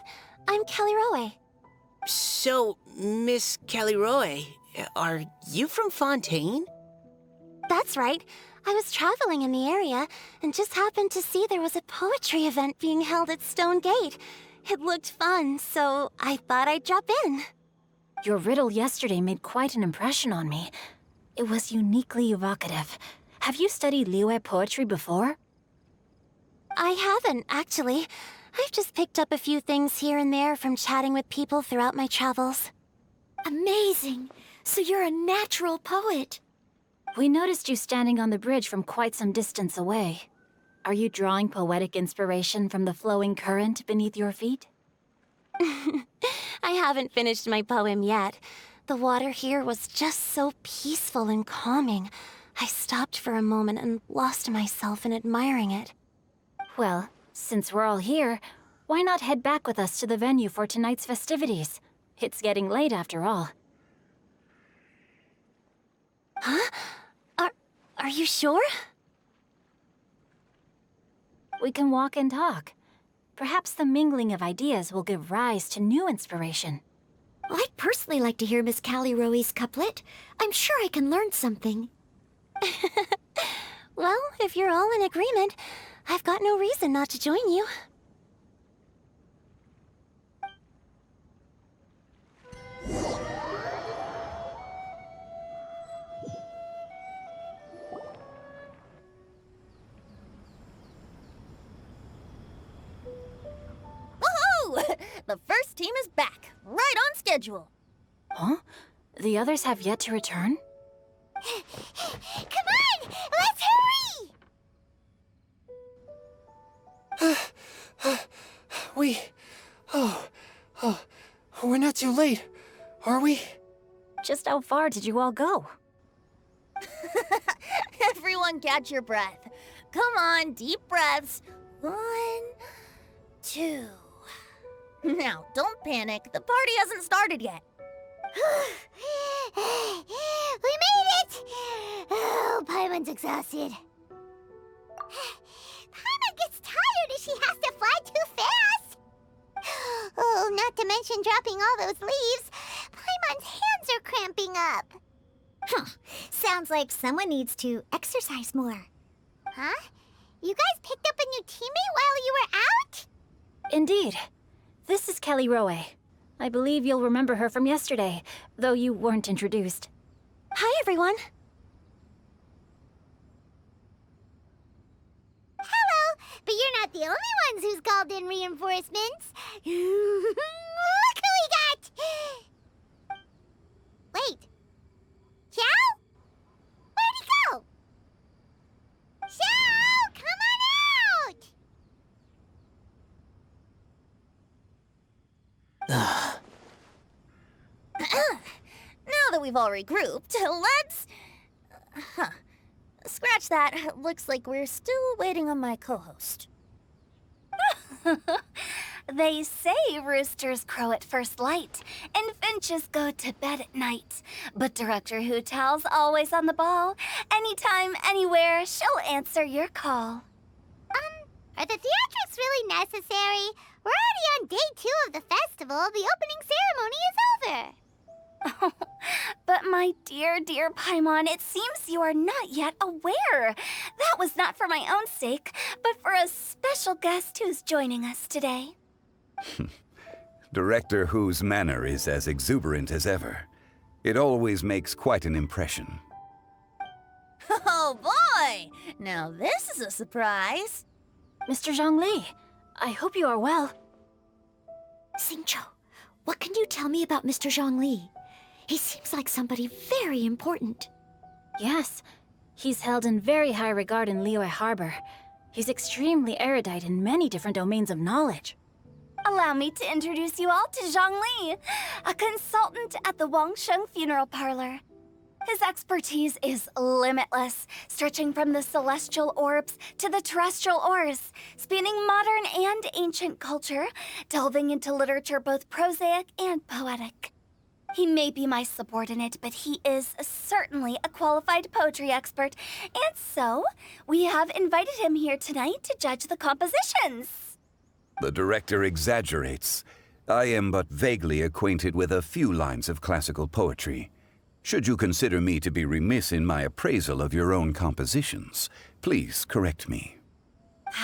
I'm Callirhoe. So, Miss Callirhoe, are you from Fontaine? That's right. I was traveling in the area and just happened to see there was a poetry event being held at Stone Gate. It looked fun, so I thought I'd drop in. Your riddle yesterday made quite an impression on me. It was uniquely evocative. Have you studied Liyue poetry before? I haven't, actually. I've just picked up a few things here and there from chatting with people throughout my travels. Amazing! So you're a natural poet. We noticed you standing on the bridge from quite some distance away. Are you drawing poetic inspiration from the flowing current beneath your feet? I haven't finished my poem yet. The water here was just so peaceful and calming. I stopped for a moment and lost myself in admiring it. Well, since we're all here, why not head back with us to the venue for tonight's festivities? It's getting late after all. Huh? Are you sure? We can walk and talk. Perhaps the mingling of ideas will give rise to new inspiration. Well, I'd personally like to hear Miss Callirhoe's couplet. I'm sure I can learn something. Well, if you're all in agreement, I've got no reason not to join you. team is back, right on schedule. Huh? The others have yet to return? Come on! Let's hurry! We're not too late, are we? Just how far did you all go? Everyone catch your breath. Come on, deep breaths. 1, 2. Now, don't panic. The party hasn't started yet. We made it! Oh, Paimon's exhausted. Paimon gets tired if she has to fly too fast. Oh, not to mention dropping all those leaves. Paimon's hands are cramping up. Sounds like someone needs to exercise more. Huh? You guys picked up a new teammate while you were out? Indeed. This is Callirhoe. I believe you'll remember her from yesterday, though you weren't introduced. Hi, everyone. Hello, but you're not the only ones who's called in reinforcements. Look who we got! Wait. Xiao? Where'd he go? Xiao, come on out! Now that we've all regrouped, let's... Scratch that. Looks like we're still waiting on my co-host. They say roosters crow at first light, and finches go to bed at night. But Director Hu Tao's always on the ball. Anytime, anywhere, she'll answer your call. Are the theatrics really necessary? We're already on day 2 of the festival. The opening ceremony is over. But my dear, dear Paimon, it seems you are not yet aware. That was not for my own sake, but for a special guest who's joining us today. Director Hu's manner is as exuberant as ever. It always makes quite an impression. Oh boy! Now this is a surprise. Mr. Zhongli, I hope you are well. Xingqiu, what can you tell me about Mr. Zhongli? He seems like somebody very important. Yes, he's held in very high regard in Liyue Harbor. He's extremely erudite in many different domains of knowledge. Allow me to introduce you all to Zhang Li, a consultant at the Wangsheng Funeral Parlor. His expertise is limitless, stretching from the celestial orbs to the terrestrial ores, spanning modern and ancient culture, delving into literature both prosaic and poetic. He may be my subordinate, but he is certainly a qualified poetry expert, and so we have invited him here tonight to judge the compositions. The director exaggerates. I am but vaguely acquainted with a few lines of classical poetry. Should you consider me to be remiss in my appraisal of your own compositions, please correct me.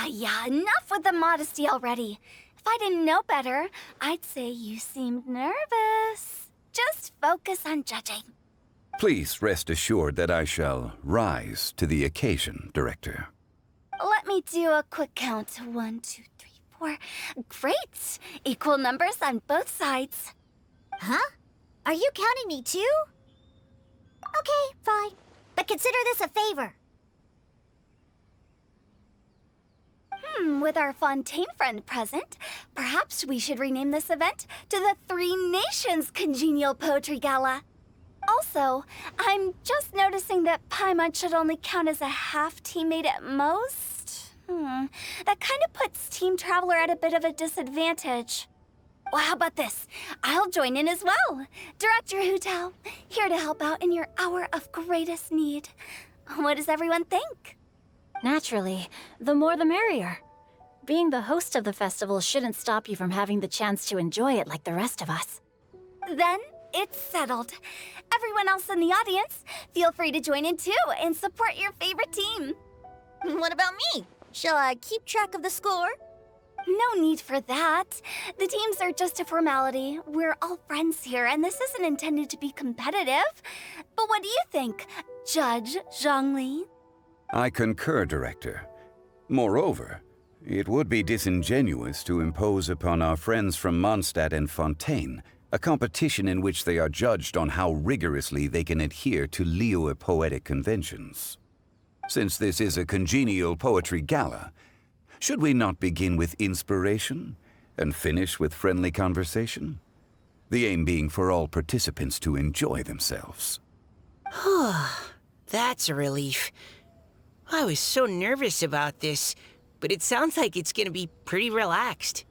Yeah, enough with the modesty already. If I didn't know better, I'd say you seemed nervous. Just focus on judging. Please rest assured that I shall rise to the occasion, Director. Let me do a quick count. 1, 2, 3, 4. Great! Equal numbers on both sides. Huh? Are you counting me too? Okay, fine. But consider this a favor. With our Fontaine friend present, perhaps we should rename this event to the Three Nations Congenial Poetry Gala. Also, I'm just noticing that Paimon should only count as a half teammate at most. That kind of puts Team Traveler at a bit of a disadvantage. Well, how about this? I'll join in as well. Director Hu Tao, here to help out in your hour of greatest need. What does everyone think? Naturally, the more the merrier. Being the host of the festival shouldn't stop you from having the chance to enjoy it like the rest of us. Then it's settled. Everyone else in the audience, feel free to join in too and support your favorite team. What about me? Shall I keep track of the score? No need for that. The teams are just a formality. We're all friends here, and this isn't intended to be competitive. But what do you think, Judge Zhongli? I concur, Director. Moreover, It would be disingenuous to impose upon our friends from Mondstadt and Fontaine a competition in which they are judged on how rigorously they can adhere to Liyue poetic conventions. Since this is a congenial poetry gala, should we not begin with inspiration and finish with friendly conversation? The aim being for all participants to enjoy themselves. That's a relief. I was so nervous about this, but it sounds like it's gonna be pretty relaxed.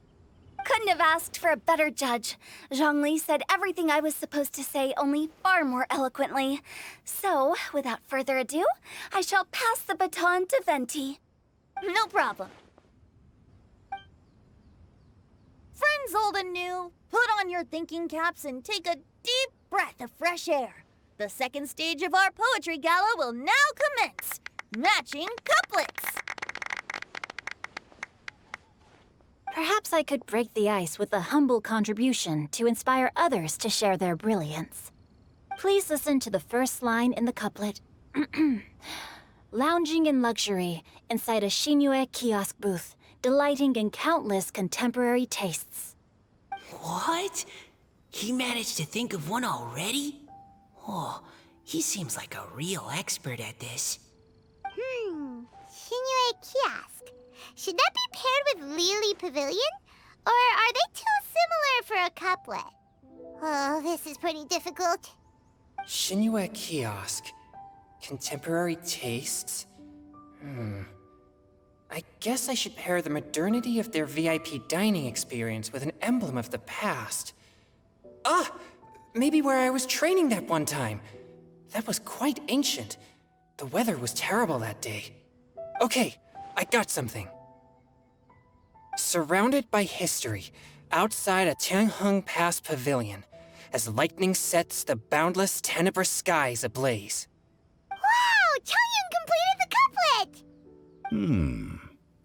Couldn't have asked for a better judge. Zhongli said everything I was supposed to say, only far more eloquently. So, without further ado, I shall pass the baton to Venti. No problem. Friends old and new, put on your thinking caps and take a deep breath of fresh air. The second stage of our poetry gala will now commence. Matching couplets. Perhaps I could break the ice with a humble contribution to inspire others to share their brilliance. Please listen to the first line in the couplet. Lounging in luxury inside a Shinue kiosk booth, delighting in countless contemporary tastes. What? He managed to think of one already? Oh, he seems like a real expert at this. Shinue Kiosk. Should that be paired with Lily Pavilion? Or are they too similar for a couplet? Oh, this is pretty difficult. Shinue Kiosk. Contemporary tastes? I guess I should pair the modernity of their VIP dining experience with an emblem of the past. Ah! Maybe where I was training that one time. That was quite ancient. The weather was terrible that day. Okay, I got something. Surrounded by history, outside a Tianheng Pass pavilion, as lightning sets the boundless tenebrous skies ablaze. Wow! Changyun completed the couplet!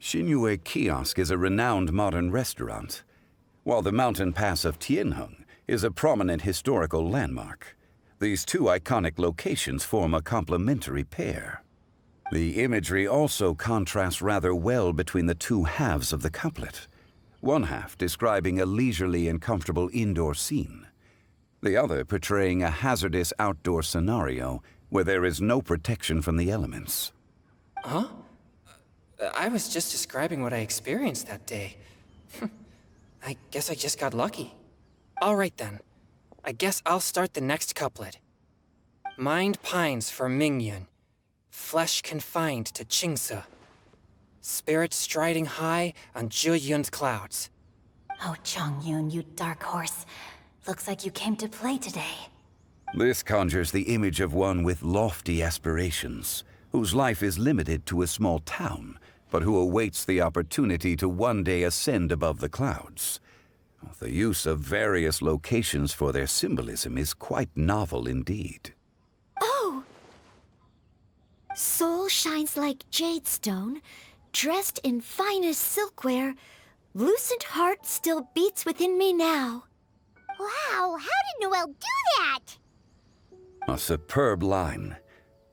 Shinue Kiosk is a renowned modern restaurant, while the mountain pass of Tianheng is a prominent historical landmark. These two iconic locations form a complementary pair. The imagery also contrasts rather well between the two halves of the couplet, one half describing a leisurely and comfortable indoor scene, the other portraying a hazardous outdoor scenario where there is no protection from the elements. Huh? I was just describing what I experienced that day. I guess I just got lucky. All right then. I guess I'll start the next couplet. Mind pines for Mingyun, flesh confined to Qingse, spirit striding high on Zheyun's clouds. Oh, Changyun, you dark horse. Looks like you came to play today. This conjures the image of one with lofty aspirations, whose life is limited to a small town, but who awaits the opportunity to one day ascend above the clouds. The use of various locations for their symbolism is quite novel indeed. Oh! Soul shines like jadestone, dressed in finest silkware. Lucent heart still beats within me now. Wow, how did Noelle do that? A superb line.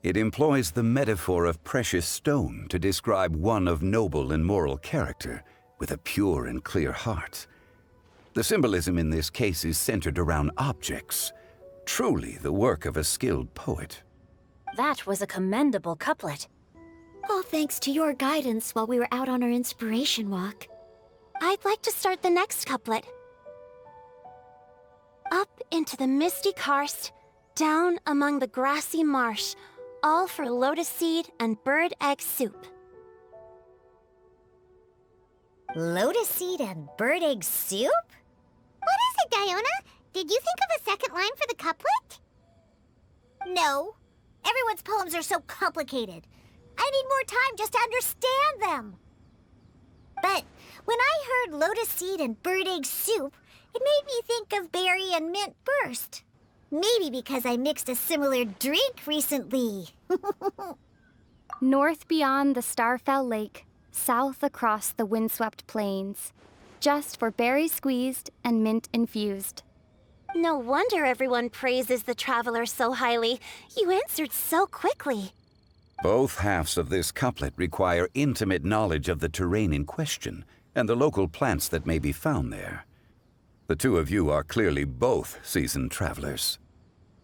It employs the metaphor of precious stone to describe one of noble and moral character, with a pure and clear heart. The symbolism in this case is centered around objects, truly the work of a skilled poet. That was a commendable couplet. All thanks to your guidance while we were out on our inspiration walk. I'd like to start the next couplet. Up into the misty karst, down among the grassy marsh, all for lotus seed and bird egg soup. Lotus seed and bird egg soup? What is it, Diona? Did you think of a second line for the couplet? No. Everyone's poems are so complicated. I need more time just to understand them. But when I heard lotus seed and bird egg soup, it made me think of berry and mint burst. Maybe because I mixed a similar drink recently. North beyond the Starfell Lake, south across the windswept plains, just for berry squeezed and mint infused. No wonder everyone praises the traveler so highly. You answered so quickly. Both halves of this couplet require intimate knowledge of the terrain in question and the local plants that may be found there. The two of you are clearly both seasoned travelers.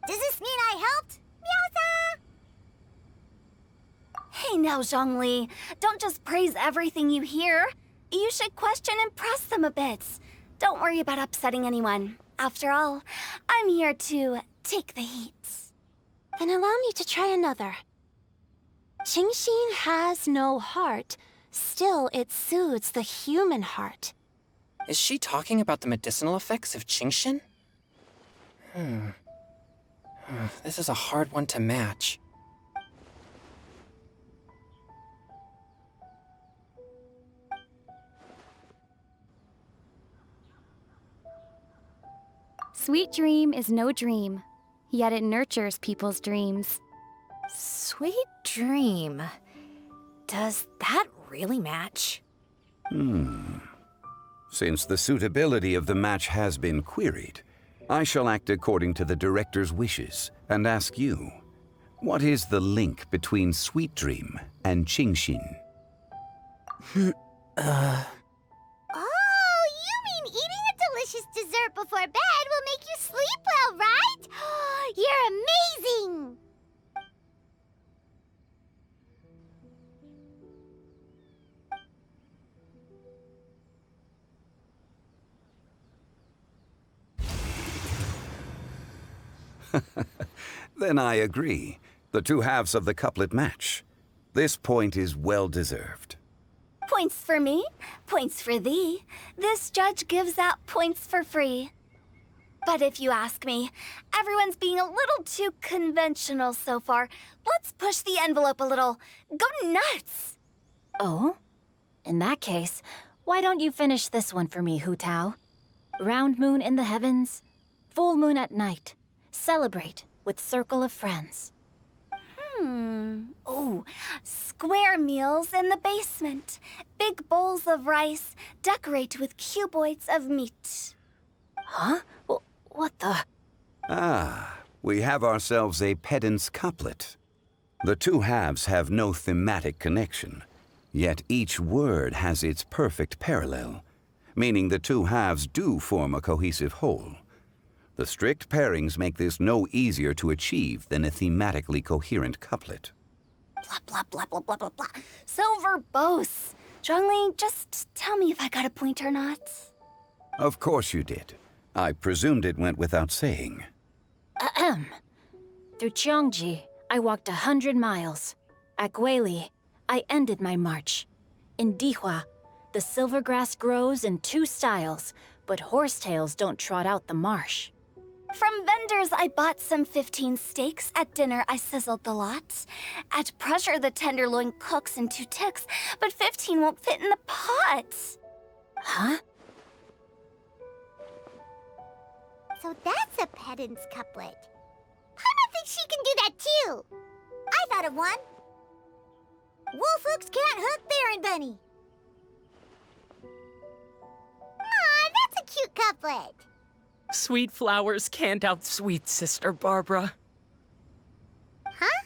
Does this mean I helped? Meowsa! Hey now, Zhongli. Don't just praise everything you hear. You should question and press them a bit. Don't worry about upsetting anyone. After all, I'm here to take the heat. Then allow me to try another. Qingxin has no heart. Still, it soothes the human heart. Is she talking about the medicinal effects of Qingxin? This is a hard one to match. Sweet dream is no dream, yet it nurtures people's dreams. Sweet dream. Does that really match? Since the suitability of the match has been queried, I shall act according to the director's wishes and ask you, what is the link between Sweet Dream and Qingxin? Oh, you mean eating a delicious dessert before bed will make you sleep well, right? You're amazing! Then I agree. The two halves of the couplet match. This point is well deserved. Points for me, points for thee. This judge gives out points for free. But if you ask me, everyone's being a little too conventional so far. Let's push the envelope a little. Go nuts! Oh? In that case, why don't you finish this one for me, Hu Tao? Round moon in the heavens, full moon at night. Celebrate with circle of friends. Oh, square meals in the basement. Big bowls of rice. Decorate with cuboids of meat. Huh? What the? Ah, we have ourselves a pedant's couplet. The two halves have no thematic connection, yet each word has its perfect parallel, meaning the two halves do form a cohesive whole. The strict pairings make this no easier to achieve than a thematically coherent couplet. Blah, blah, blah, blah, blah, blah, blah. So verbose. Zhongli, just tell me if I got a point or not. Of course you did. I presumed it went without saying. Ahem. Through Cheongji, I walked 100 miles. At Guili, I ended my march. In Dihua, the silver grass grows in two styles, but horsetails don't trot out the marsh. From vendors, I bought some 15 steaks. At dinner, I sizzled the lot. At pressure, the tenderloin cooks in 2 ticks, but 15 won't fit in the pot. Huh? So that's a pedant's couplet. Paimon thinks she can do that too. I thought of one. Wolfhooks can't hook Baron Bunny. Aw, that's a cute couplet. Sweet flowers can't outsweet Sister Barbara. Huh?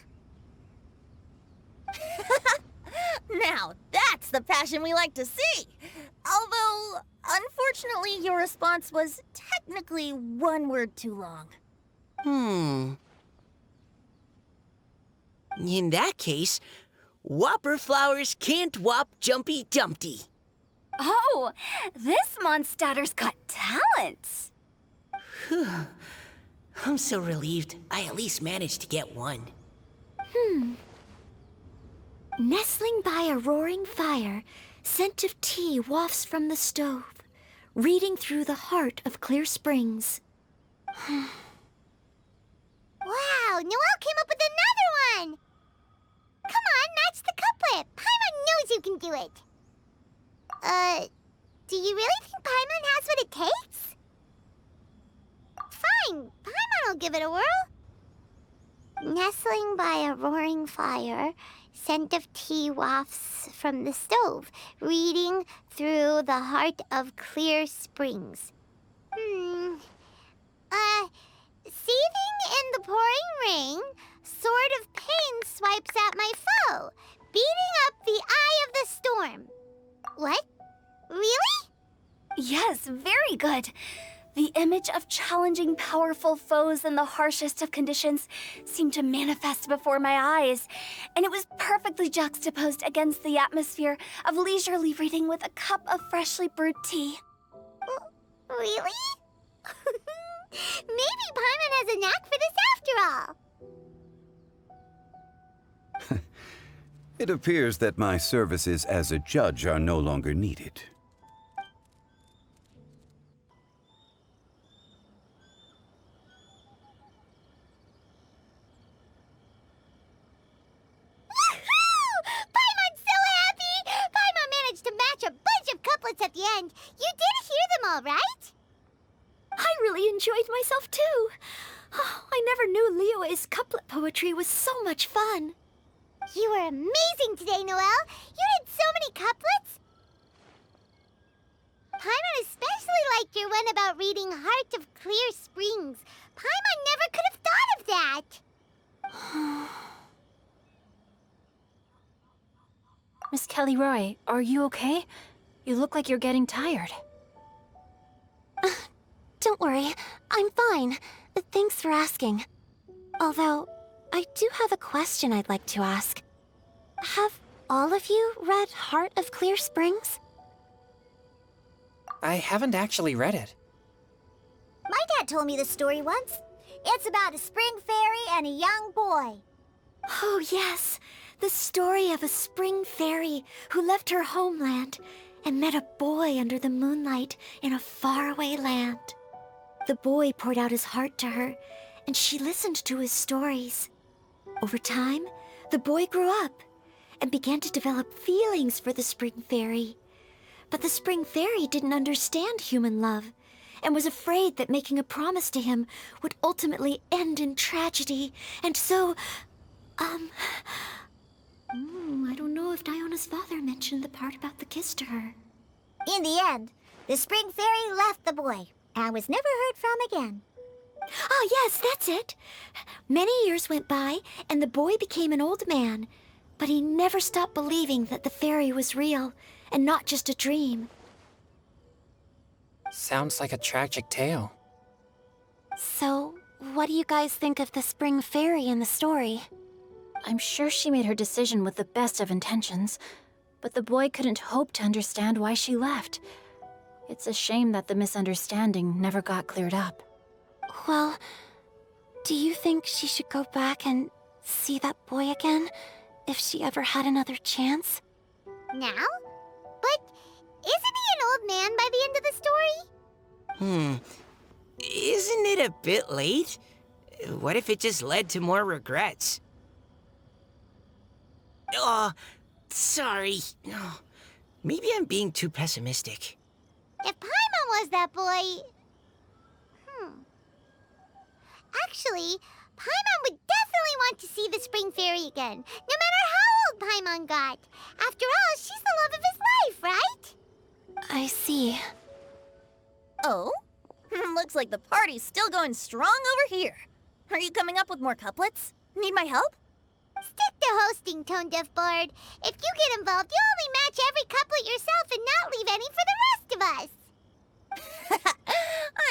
Now, that's the passion we like to see. Although, unfortunately, your response was technically one word too long. In that case, Whopper flowers can't whop Jumpy Dumpty. Oh, this monster's got talent. I'm so relieved I at least managed to get one. Nestling by a roaring fire, scent of tea wafts from the stove, reading through the heart of clear springs. Wow, Noelle came up with another one! Come on, match the couplet. Paimon knows you can do it. Do you really think Paimon has what it takes? Fine, Paimon will give it a whirl. Nestling by a roaring fire, scent of tea wafts from the stove, reading through the heart of clear springs. Seething in the pouring rain, Sword of Pain swipes at my foe, beating up the Eye of the Storm. What? Really? Yes, very good. The image of challenging powerful foes in the harshest of conditions seemed to manifest before my eyes, and it was perfectly juxtaposed against the atmosphere of leisurely reading with a cup of freshly brewed tea. Really? Maybe Paimon has a knack for this after all. It appears that my services as a judge are no longer needed. Paimon's so happy! Paimon managed to match a bunch of couplets at the end. You did hear them all, right? I really enjoyed myself too. Oh, I never knew Liyue's couplet poetry was so much fun. You were amazing today, Noelle. You did so many couplets. Paimon especially liked your one about reading Heart of Clear Springs. Paimon never could have thought of that. Miss Callirhoe, are you okay? You look like you're getting tired. Don't worry, I'm fine. Thanks for asking. Although, I do have a question I'd like to ask. Have all of you read Heart of Clear Springs? I haven't actually read it. My dad told me this story once. It's about a spring fairy and a young boy. Oh, yes. The story of a spring fairy who left her homeland and met a boy under the moonlight in a faraway land. The boy poured out his heart to her, and she listened to his stories. Over time, the boy grew up and began to develop feelings for the spring fairy. But the spring fairy didn't understand human love and was afraid that making a promise to him would ultimately end in tragedy. And so, I don't know if Diona's father mentioned the part about the kiss to her. In the end, the spring fairy left the boy and was never heard from again. Oh, yes, that's it. Many years went by, and the boy became an old man. But he never stopped believing that the fairy was real and not just a dream. Sounds like a tragic tale. So, what do you guys think of the spring fairy in the story? I'm sure she made her decision with the best of intentions, but the boy couldn't hope to understand why she left. It's a shame that the misunderstanding never got cleared up. Well, do you think she should go back and see that boy again, if she ever had another chance? Now? But isn't he an old man by the end of the story? Isn't it a bit late? What if it just led to more regrets? Oh, sorry. Oh, maybe I'm being too pessimistic. If Paimon was that boy... Actually, Paimon would definitely want to see the spring fairy again, no matter how old Paimon got. After all, she's the love of his life, right? I see. Oh? Looks like the party's still going strong over here. Are you coming up with more couplets? Need my help? Stick to hosting, Tone Deaf Bard. If you get involved, you'll only match every couplet yourself and not leave any for the rest of us.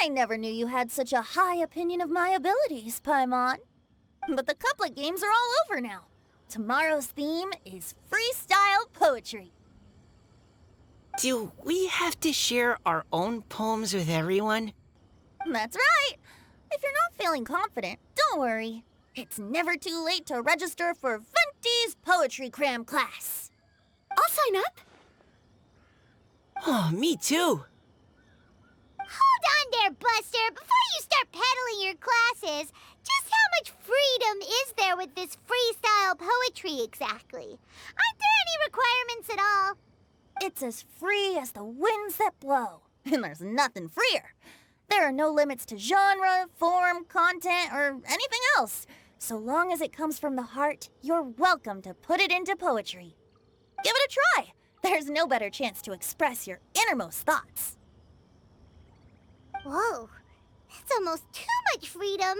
I never knew you had such a high opinion of my abilities, Paimon. But the couplet games are all over now. Tomorrow's theme is freestyle poetry. Do we have to share our own poems with everyone? That's right. If you're not feeling confident, don't worry. It's never too late to register for Venti's Poetry Cram class. I'll sign up. Oh, me too. Hold on there, Buster. Before you start peddling your classes, just how much freedom is there with this freestyle poetry exactly? Aren't there any requirements at all? It's as free as the winds that blow. And there's nothing freer. There are no limits to genre, form, content, or anything else. So long as it comes from the heart, you're welcome to put it into poetry. Give it a try. There's no better chance to express your innermost thoughts. Whoa, that's almost too much freedom.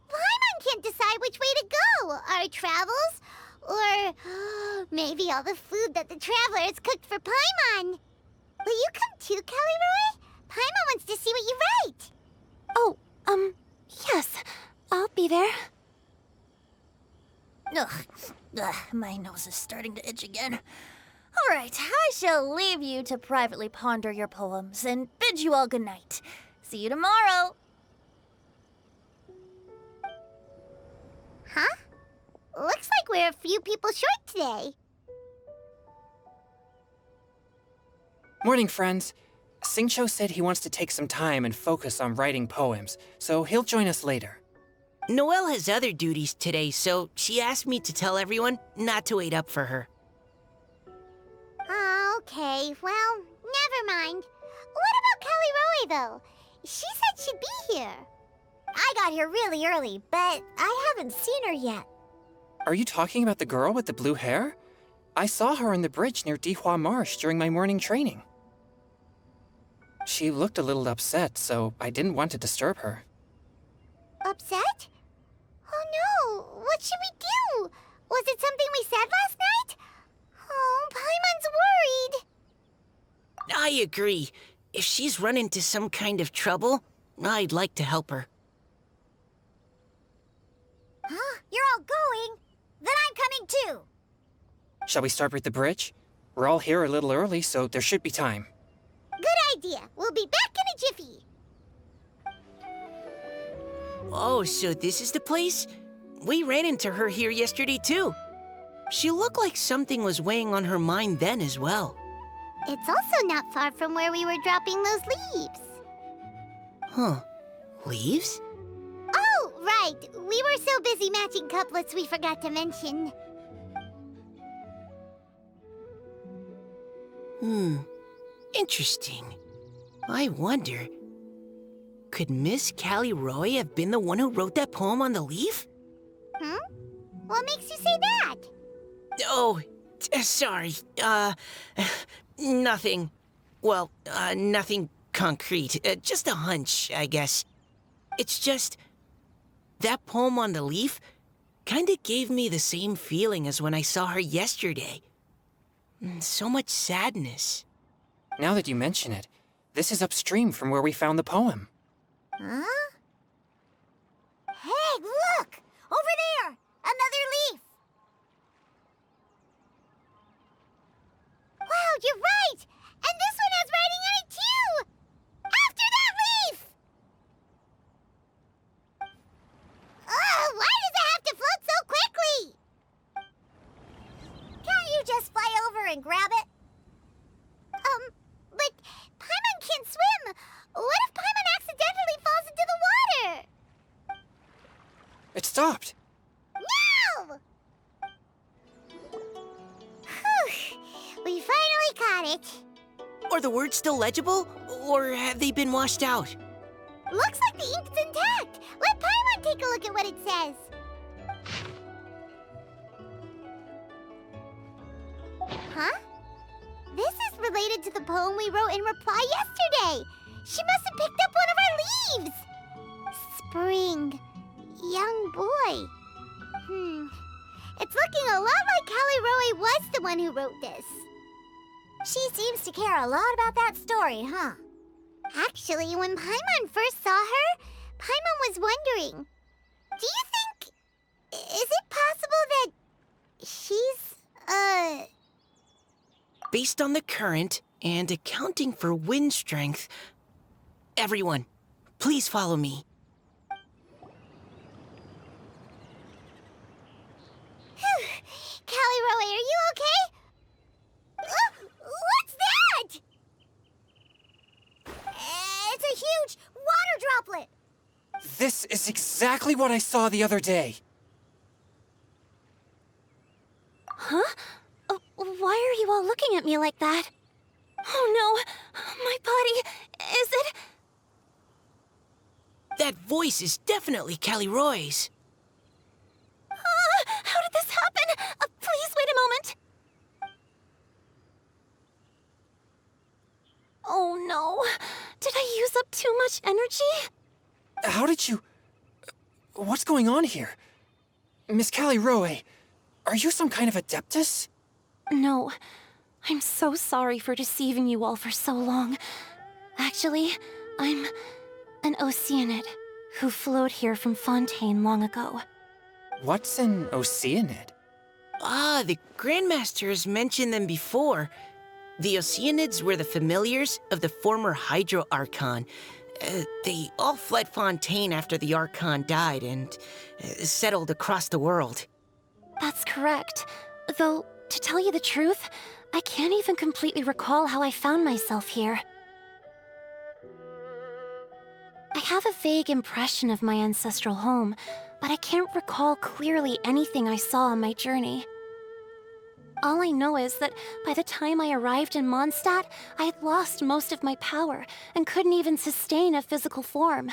Paimon can't decide which way to go. Our travels, or maybe all the food that the travelers cooked for Paimon. Will you come too, Callirhoe? Paimon wants to see what you write. Oh, yes. I'll be there. Ugh, my nose is starting to itch again. All right, I shall leave you to privately ponder your poems and bid you all good night. See you tomorrow. Huh? Looks like we're a few people short today. Morning, friends. Singcho said he wants to take some time and focus on writing poems, so he'll join us later. Noelle has other duties today, so she asked me to tell everyone not to wait up for her. Oh, okay. Well, never mind. What about Callirhoe, though? She said she'd be here. I got here really early, but I haven't seen her yet. Are you talking about the girl with the blue hair? I saw her on the bridge near Dihua Marsh during my morning training. She looked a little upset, so I didn't want to disturb her. Upset? Oh no, what should we do? Was it something we said last night? Oh, Paimon's worried. I agree. If she's run into some kind of trouble, I'd like to help her. Huh? You're all going? Then I'm coming too. Shall we start with the bridge? We're all here a little early, so there should be time. Good idea. We'll be back in a jiffy. Oh, so this is the place? We ran into her here yesterday, too. She looked like something was weighing on her mind then as well. It's also not far from where we were dropping those leaves. Huh. Leaves? Oh, right. We were so busy matching couplets we forgot to mention. Interesting. I wonder, could Miss Callirhoe have been the one who wrote that poem on the leaf? What makes you say that? Oh, sorry. Nothing. Well, nothing concrete. Just a hunch, I guess. It's just, that poem on the leaf kinda gave me the same feeling as when I saw her yesterday. So much sadness. Now that you mention it, this is upstream from where we found the poem. Huh? Hey, look! Over there! Another leaf! Wow, you're right! And this one has writing on it too! After that leaf! Oh, why does it have to float so quickly? Can't you just fly over and grab it? But Paimon can't swim! What if Paimon accidentally falls into the water? It stopped. No! Whew, we finally caught it. Are the words still legible, or have they been washed out? Looks like the ink's intact. Let Paimon take a look at what it says. Huh? This is related to the poem we wrote in reply yesterday. She must have picked up one of our leaves. Spring. Young boy. It's looking a lot like Callirhoe was the one who wrote this. She seems to care a lot about that story, huh? Actually, when Paimon first saw her, Paimon was wondering, do you think... is it possible that she's, Based on the current and accounting for wind strength, everyone, please follow me. Callirhoe, are you okay? What's that? It's a huge water droplet! This is exactly what I saw the other day. Huh? Why are you all looking at me like that? Oh no! My body... is it... That voice is definitely Callirhoe's. How did this happen? Please wait a moment. Oh no. Did I use up too much energy? How did you... What's going on here? Miss Callirhoe, are you some kind of adeptus? No, I'm so sorry for deceiving you all for so long. Actually, I'm an Oceanid who flowed here from Fontaine long ago. What's an Oceanid? Ah, the Grandmaster has mentioned them before. The Oceanids were the familiars of the former Hydro Archon. They all fled Fontaine after the Archon died and settled across the world. That's correct. Though, to tell you the truth, I can't even completely recall how I found myself here. I have a vague impression of my ancestral home, but I can't recall clearly anything I saw on my journey. All I know is that by the time I arrived in Mondstadt, I had lost most of my power and couldn't even sustain a physical form.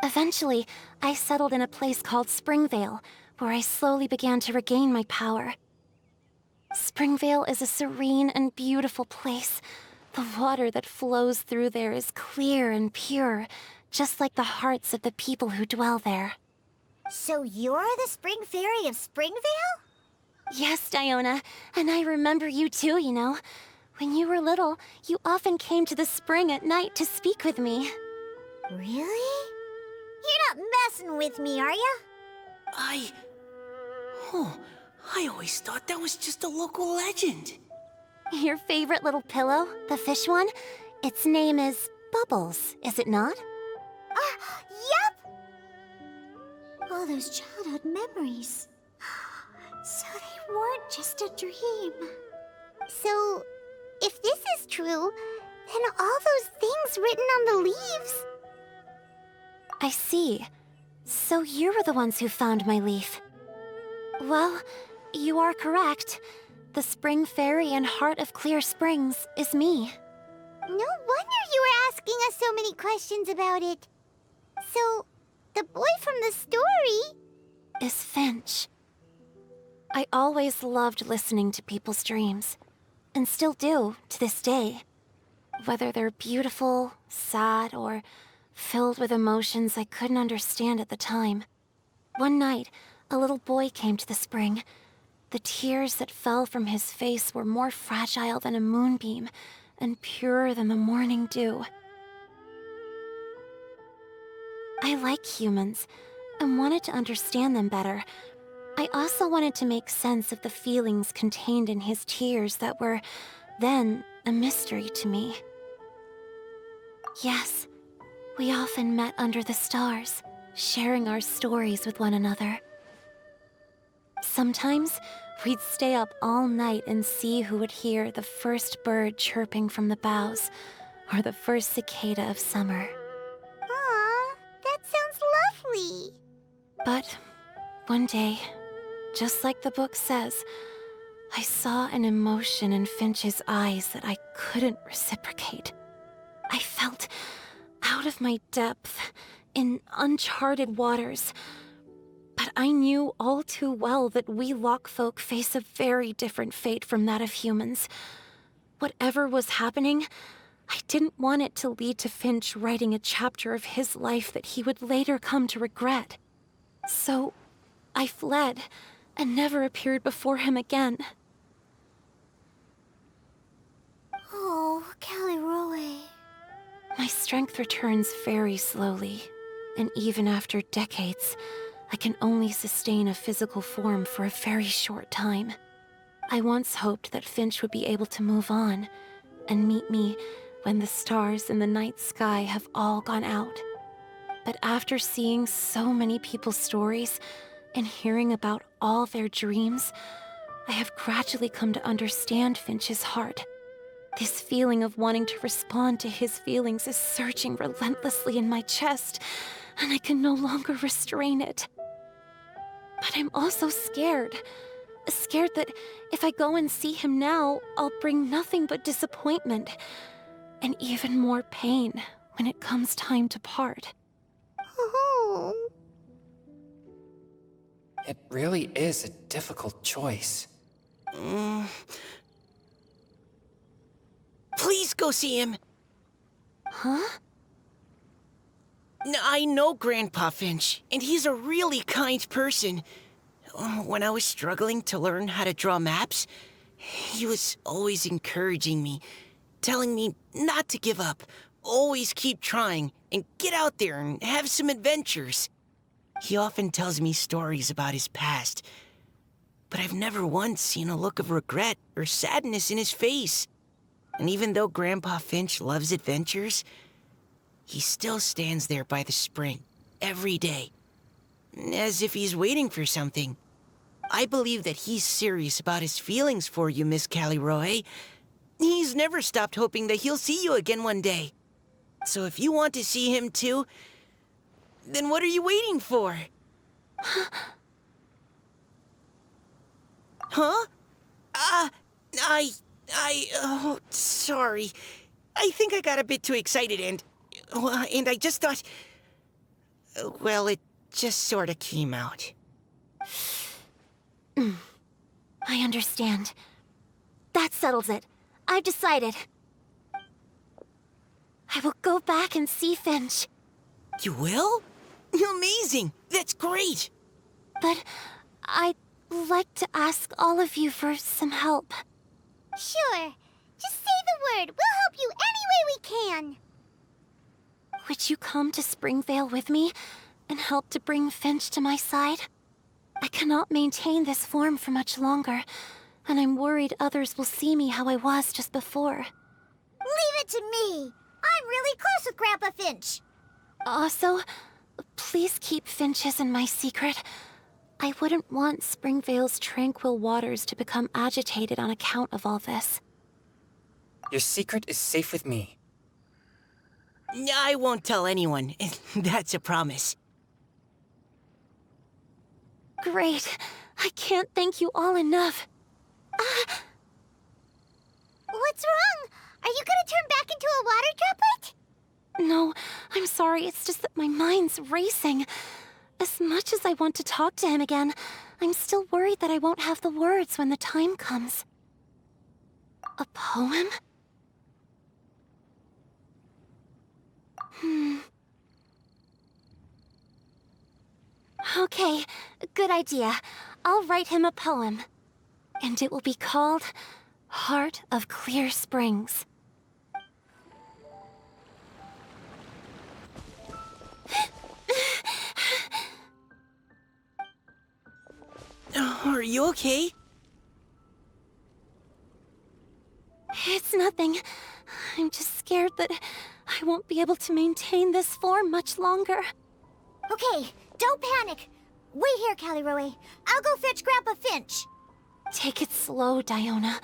Eventually, I settled in a place called Springvale, where I slowly began to regain my power. Springvale is a serene and beautiful place. The water that flows through there is clear and pure, just like the hearts of the people who dwell there. So you're the Spring Fairy of Springvale? Yes, Diona, and I remember you too, you know. When you were little, you often came to the spring at night to speak with me. Really? You're not messing with me, are ya? I always thought that was just a local legend. Your favorite little pillow, the fish one? Its name is Bubbles, is it not? Yep! All those childhood memories. So they weren't just a dream. So, if this is true, then all those things written on the leaves... I see. So you were the ones who found my leaf. Well, you are correct. The Spring Fairy and Heart of Clear Springs is me. No wonder you were asking us so many questions about it. So, the boy from the story... is Finch. I always loved listening to people's dreams, and still do to this day. Whether they're beautiful, sad, or filled with emotions I couldn't understand at the time. One night, a little boy came to the spring. The tears that fell from his face were more fragile than a moonbeam, and purer than the morning dew. I like humans, and wanted to understand them better. I also wanted to make sense of the feelings contained in his tears that were, then, a mystery to me. Yes, we often met under the stars, sharing our stories with one another. Sometimes, we'd stay up all night and see who would hear the first bird chirping from the boughs, or the first cicada of summer. Aw, that sounds lovely. But one day, just like the book says, I saw an emotion in Finch's eyes that I couldn't reciprocate. I felt out of my depth, in uncharted waters. But I knew all too well that we Lockfolk face a very different fate from that of humans. Whatever was happening, I didn't want it to lead to Finch writing a chapter of his life that he would later come to regret. So, I fled, and never appeared before him again. Oh, Callirhoe. My strength returns very slowly, and even after decades, I can only sustain a physical form for a very short time. I once hoped that Finch would be able to move on, and meet me when the stars in the night sky have all gone out. But after seeing so many people's stories, and hearing about all their dreams, I have gradually come to understand Finch's heart. This feeling of wanting to respond to his feelings is surging relentlessly in my chest, and I can no longer restrain it. But I'm also scared. Scared that if I go and see him now, I'll bring nothing but disappointment, and even more pain when it comes time to part. Oh. It really is a difficult choice. Please go see him. Huh? I know Grandpa Finch, and he's a really kind person. When I was struggling to learn how to draw maps, he was always encouraging me, telling me not to give up, always keep trying, and get out there and have some adventures. He often tells me stories about his past, but I've never once seen a look of regret or sadness in his face. And even though Grandpa Finch loves adventures, he still stands there by the spring, every day, as if he's waiting for something. I believe that he's serious about his feelings for you, Miss Callirhoe. He's never stopped hoping that he'll see you again one day. So if you want to see him too, then what are you waiting for? Huh? Oh, sorry. I think I got a bit too excited and I just thought, well, it just sort of came out. I understand. That settles it. I've decided. I will go back and see Finch. You will? Amazing! That's great! But I'd like to ask all of you for some help. Sure. Just say the word. We'll help you any way we can. Would you come to Springvale with me and help to bring Finch to my side? I cannot maintain this form for much longer, and I'm worried others will see me how I was just before. Leave it to me. I'm really close with Grandpa Finch. Also, please keep Finch's in my secret. I wouldn't want Springvale's tranquil waters to become agitated on account of all this. Your secret is safe with me. I won't tell anyone. That's a promise. Great. I can't thank you all enough. What's wrong? Are you gonna turn back into a water droplet? No, I'm sorry. It's just that my mind's racing. As much as I want to talk to him again, I'm still worried that I won't have the words when the time comes. A poem? Okay, good idea. I'll write him a poem. And it will be called Heart of Clear Springs. Are you okay? It's nothing. I'm just scared that I won't be able to maintain this form much longer. Okay, don't panic. Wait here, Callirhoe. I'll go fetch Grandpa Finch. Take it slow, Diona.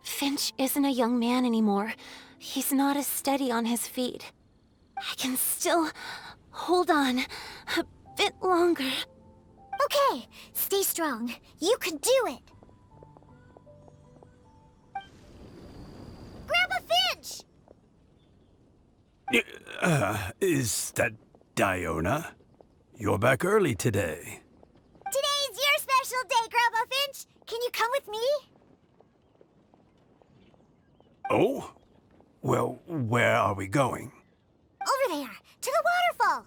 Finch isn't a young man anymore. He's not as steady on his feet. I can still hold on a bit longer. Okay, stay strong. You can do it. Grandpa Finch! Is that Diona? You're back early today. Today's your special day, Grandpa Finch. Can you come with me? Oh? Well, where are we going? Over there, to the waterfall.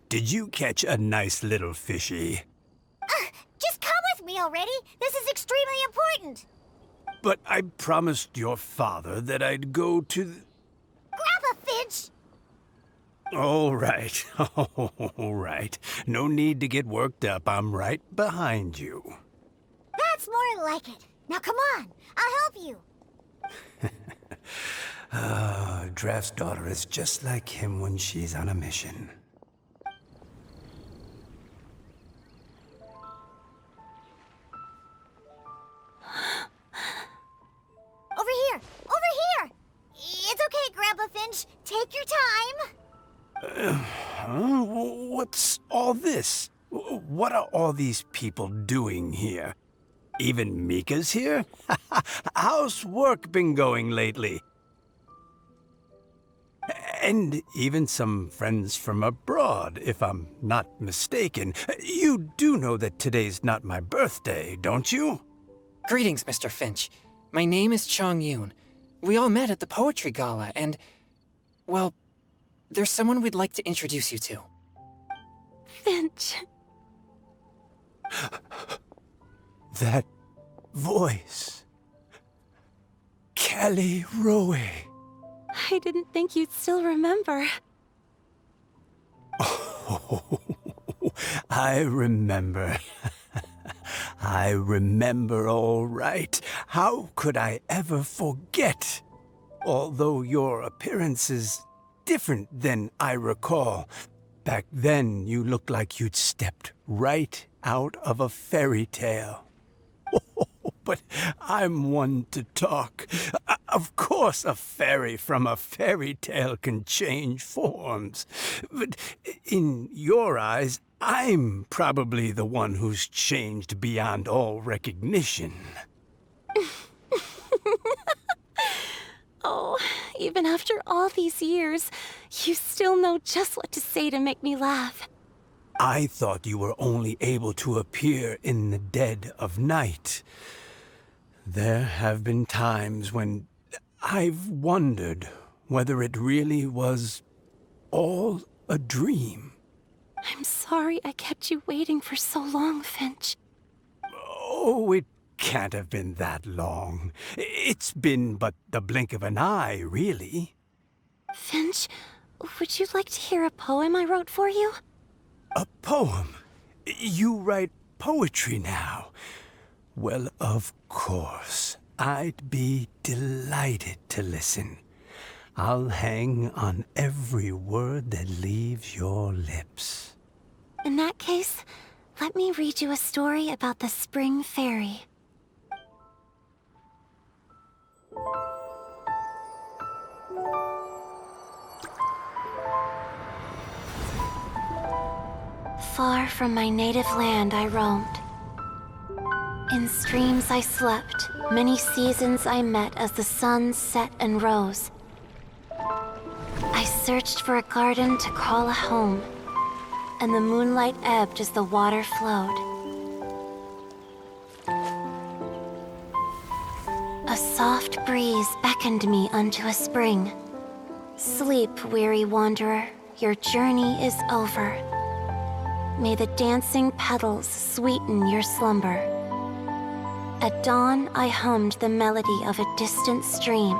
Did you catch a nice little fishy? Just come with me already. This is extremely important. But I promised your father that I'd go to Grandpa Finch! All right. All right. No need to get worked up. I'm right behind you. That's more like it. Now come on, I'll help you. Draft's daughter is just like him when she's on a mission. Over here! Over here! It's okay, Grandpa Finch. Take your time. What's all this? What are all these people doing here? Even Mika's here? How's work been going lately? And even some friends from abroad, if I'm not mistaken. You do know that today's not my birthday, don't you? Greetings, Mr. Finch. My name is Chong Yoon. We all met at the poetry gala, and... Well, there's someone we'd like to introduce you to. Finch. That voice. Callirhoe. I didn't think you'd still remember. Oh, I remember. I remember all right. How could I ever forget? Although your appearance is different than I recall. Back then, you looked like you'd stepped right out of a fairy tale. But I'm one to talk. Of course, a fairy from a fairy tale can change forms. But in your eyes, I'm probably the one who's changed beyond all recognition. Oh, even after all these years, you still know just what to say to make me laugh. I thought you were only able to appear in the dead of night. There have been times when I've wondered whether it really was all a dream. I'm sorry I kept you waiting for so long, Finch. Oh, it can't have been that long. It's been but the blink of an eye, really. Finch, would you like to hear a poem I wrote for you? A poem? You write poetry now? Well, of course. I'd be delighted to listen. I'll hang on every word that leaves your lips. In that case, let me read you a story about the Spring Fairy. Far from my native land I roamed. In streams I slept, many seasons I met as the sun set and rose. I searched for a garden to call a home, and the moonlight ebbed as the water flowed. A soft breeze beckoned me unto a spring. Sleep, weary wanderer, your journey is over. May the dancing petals sweeten your slumber. At dawn, I hummed the melody of a distant stream,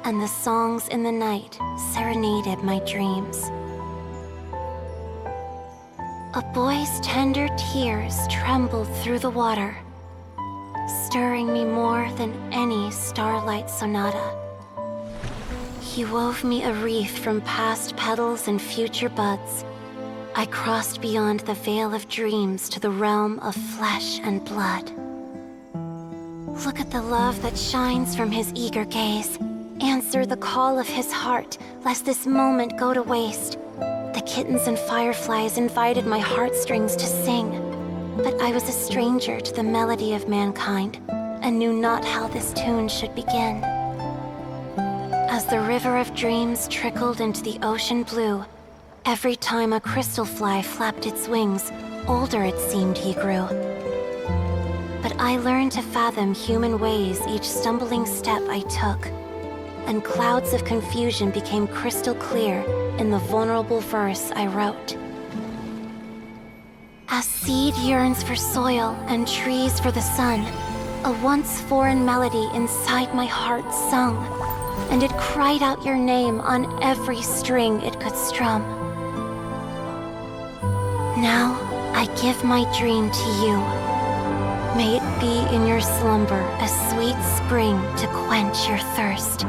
and the songs in the night serenaded my dreams. A boy's tender tears trembled through the water, stirring me more than any starlight sonata. He wove me a wreath from past petals and future buds. I crossed beyond the veil of dreams to the realm of flesh and blood. Look at the love that shines from his eager gaze. Answer the call of his heart, lest this moment go to waste. The kittens and fireflies invited my heartstrings to sing, but I was a stranger to the melody of mankind, and knew not how this tune should begin. As the river of dreams trickled into the ocean blue, every time a crystal fly flapped its wings, older it seemed he grew. But I learned to fathom human ways each stumbling step I took, and clouds of confusion became crystal clear in the vulnerable verse I wrote. As seed yearns for soil and trees for the sun, a once foreign melody inside my heart sung, and it cried out your name on every string it could strum. Now I give my dream to you. May it be in your slumber a sweet spring to quench your thirst.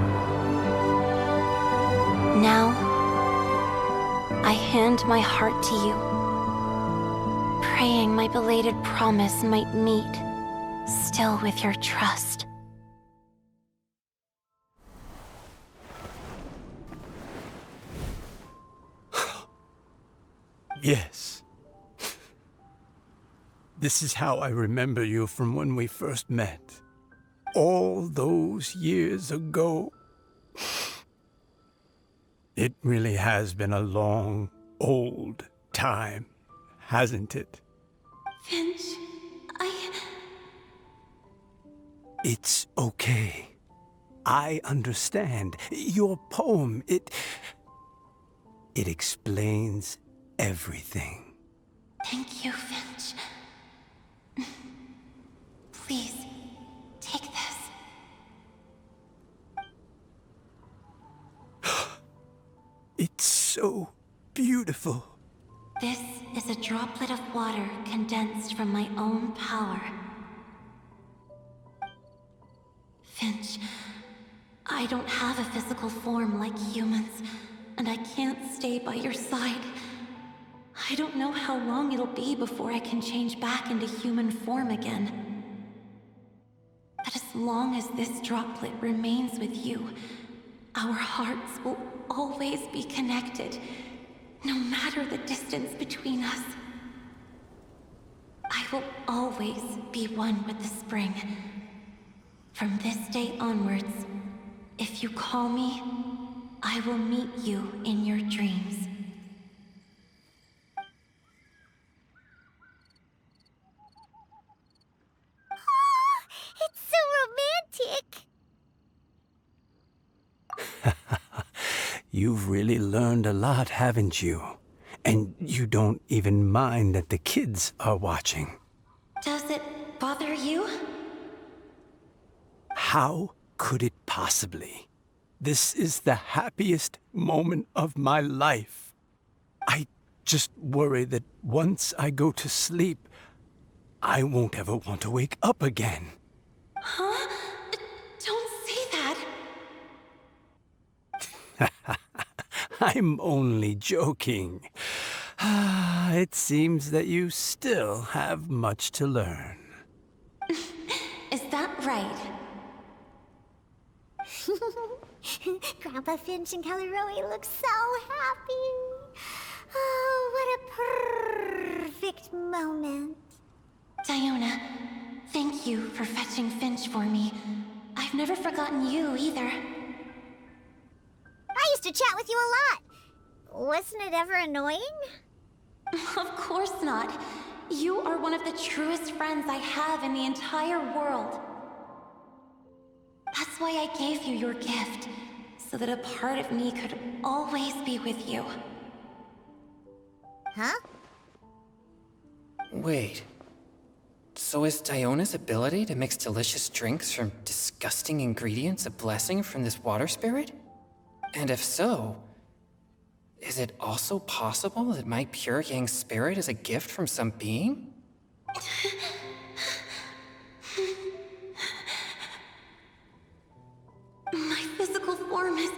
Now, I hand my heart to you, praying my belated promise might meet, still with your trust. Yes. This is how I remember you from when we first met. All those years ago. It really has been a long, old time, hasn't it? Finch, It's okay. I understand. Your poem, it explains everything. Thank you, Finch. Please, take this. It's so beautiful. This is a droplet of water condensed from my own power. Finch, I don't have a physical form like humans, and I can't stay by your side. I don't know how long it'll be before I can change back into human form again. But as long as this droplet remains with you, our hearts will always be connected, no matter the distance between us. I will always be one with the spring. From this day onwards, if you call me, I will meet you in your dreams. It's so romantic! You've really learned a lot, haven't you? And you don't even mind that the kids are watching. Does it bother you? How could it possibly? This is the happiest moment of my life. I just worry that once I go to sleep, I won't ever want to wake up again. Huh? Don't say that. I'm only joking. It seems that you still have much to learn. Is that right? Grandpa Finch and Callirhoe look so happy. Oh, what a perfect moment. Diona, thank you for fetching Finch for me. I've never forgotten you either. I used to chat with you a lot. Wasn't it ever annoying? Of course not. You are one of the truest friends I have in the entire world. That's why I gave you your gift, so that a part of me could always be with you. Huh? Wait. So is Diona's ability to mix delicious drinks from disgusting ingredients a blessing from this water spirit? And if so, is it also possible that my pure yang spirit is a gift from some being? My physical form is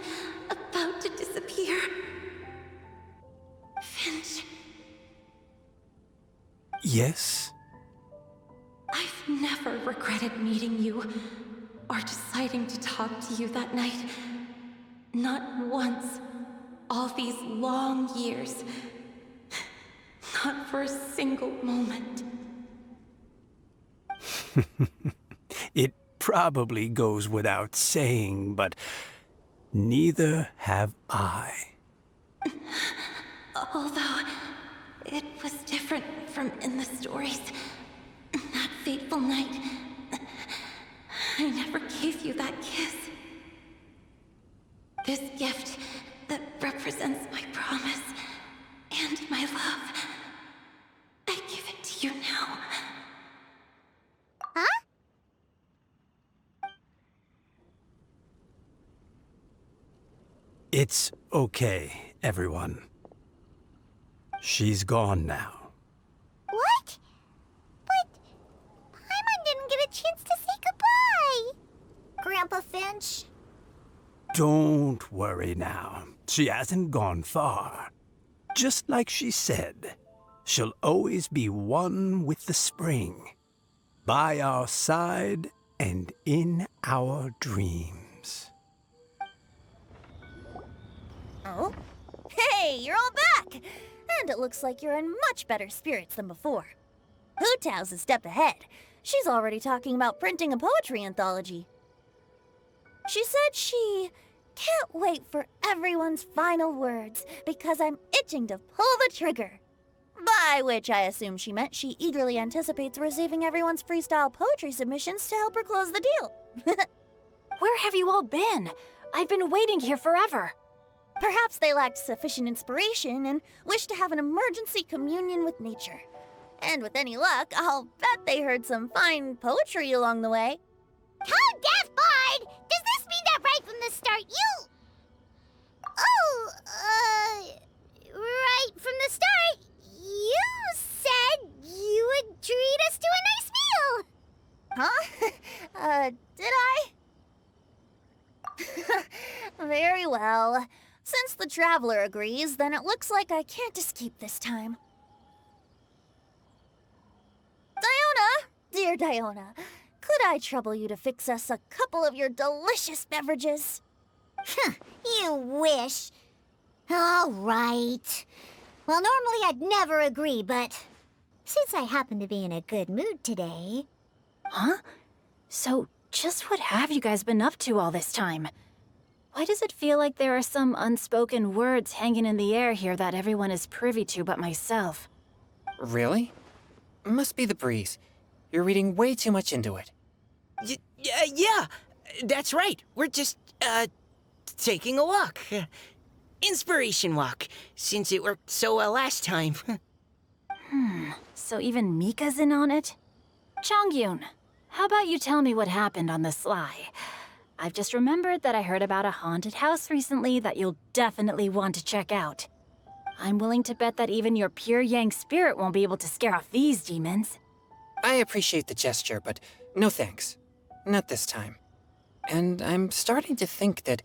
about to disappear. Finch. Yes? I've never regretted meeting you, or deciding to talk to you that night. Not once. All these long years. Not for a single moment. It probably goes without saying, but neither have I. Although, it was different from in the stories. That fateful night, I never gave you that kiss. This gift that represents my promise and my love, I give it to you now. Huh? It's okay, everyone. She's gone now. What? But Paimon didn't get a chance to say goodbye. Grandpa Finch? Don't worry now. She hasn't gone far. Just like she said, she'll always be one with the spring, by our side and in our dreams. Oh? Hey, you're all back! And it looks like you're in much better spirits than before. Hu-Tao's a step ahead. She's already talking about printing a poetry anthology. She said she can't wait for everyone's final words because I'm itching to pull the trigger. By which I assume she meant she eagerly anticipates receiving everyone's freestyle poetry submissions to help her close the deal. Where have you all been? I've been waiting here forever. Perhaps they lacked sufficient inspiration and wished to have an emergency communion with nature. And with any luck, I'll bet they heard some fine poetry along the way. How deaf, Bard! Does this mean that right from the start you... Oh, right from the start, you said you would treat us to a nice meal! Huh? Did I? Very well. Since the Traveler agrees, then it looks like I can't escape this time. Diona! Dear Diona, could I trouble you to fix us a couple of your delicious beverages? You wish. All right. Well, normally I'd never agree, but since I happen to be in a good mood today... Huh? So, just what have you guys been up to all this time? Why does it feel like there are some unspoken words hanging in the air here that everyone is privy to but myself? Really? Must be the breeze. You're reading way too much into it. Yeah, that's right. We're just, taking a walk. Inspiration walk, since it worked so well last time. So even Mika's in on it? Chongyun, how about you tell me what happened on the sly? I've just remembered that I heard about a haunted house recently that you'll definitely want to check out. I'm willing to bet that even your pure Yang spirit won't be able to scare off these demons. I appreciate the gesture, but no thanks. Not this time. And I'm starting to think that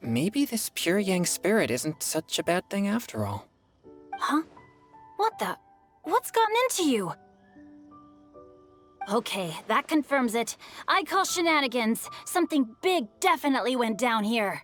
maybe this pure Yang spirit isn't such a bad thing after all. Huh? What the? What's gotten into you? Okay, that confirms it. I call shenanigans. Something big definitely went down here.